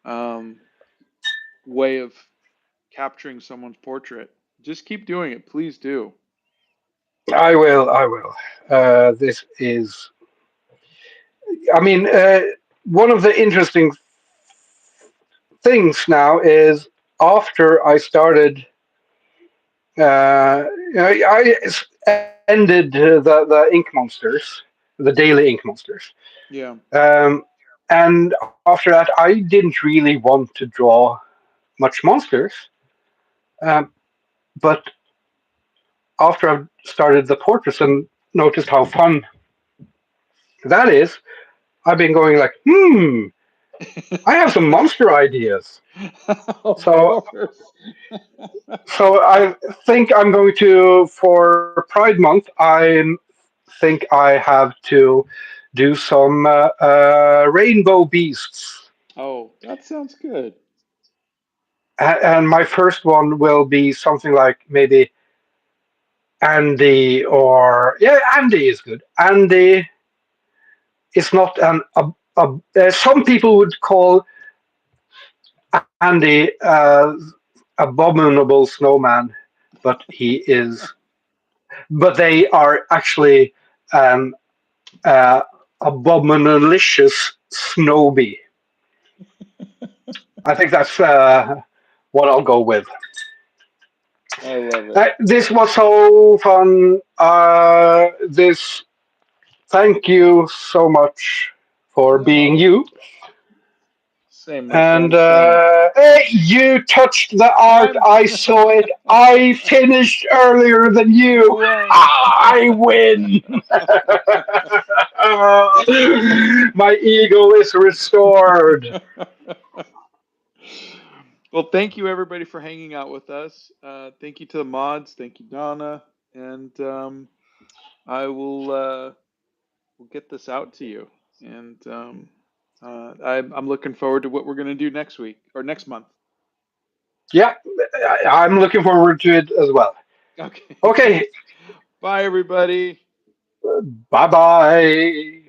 um, way of capturing someone's portrait. Just keep doing it, please do. I will. I will. This is. I mean, one of the interesting things now is after I started. Ended the ink monsters, the daily ink monsters. Yeah. And after that, I didn't really want to draw much monsters. Um, but after I've started the portraits and noticed how fun that is, I've been going like, I have some monster ideas. Of So, course. so I think I'm going to for Pride Month. I think I have to do some rainbow beasts. Oh, that sounds good. And my first one will be something like maybe Andy, or yeah, Andy is good. Andy is not some people would call Andy abominable snowman, but he is. But they are actually um, uh, abominalicious snowbee. I think that's what I'll go with. I love it. This was so fun. This Thank you so much for being No, you. same, my And friend, same. hey, you touched the art. I'm. I saw it. I finished earlier than You you. won. I win. My ego is restored. Well, thank you everybody for hanging out with us. Thank you to the mods. Thank you, Donna, and I will get this out to you. And I'm looking forward to what we're going to do next week or next month. Yeah, I'm looking forward to it as well. Okay. Okay, Bye, everybody. bye bye.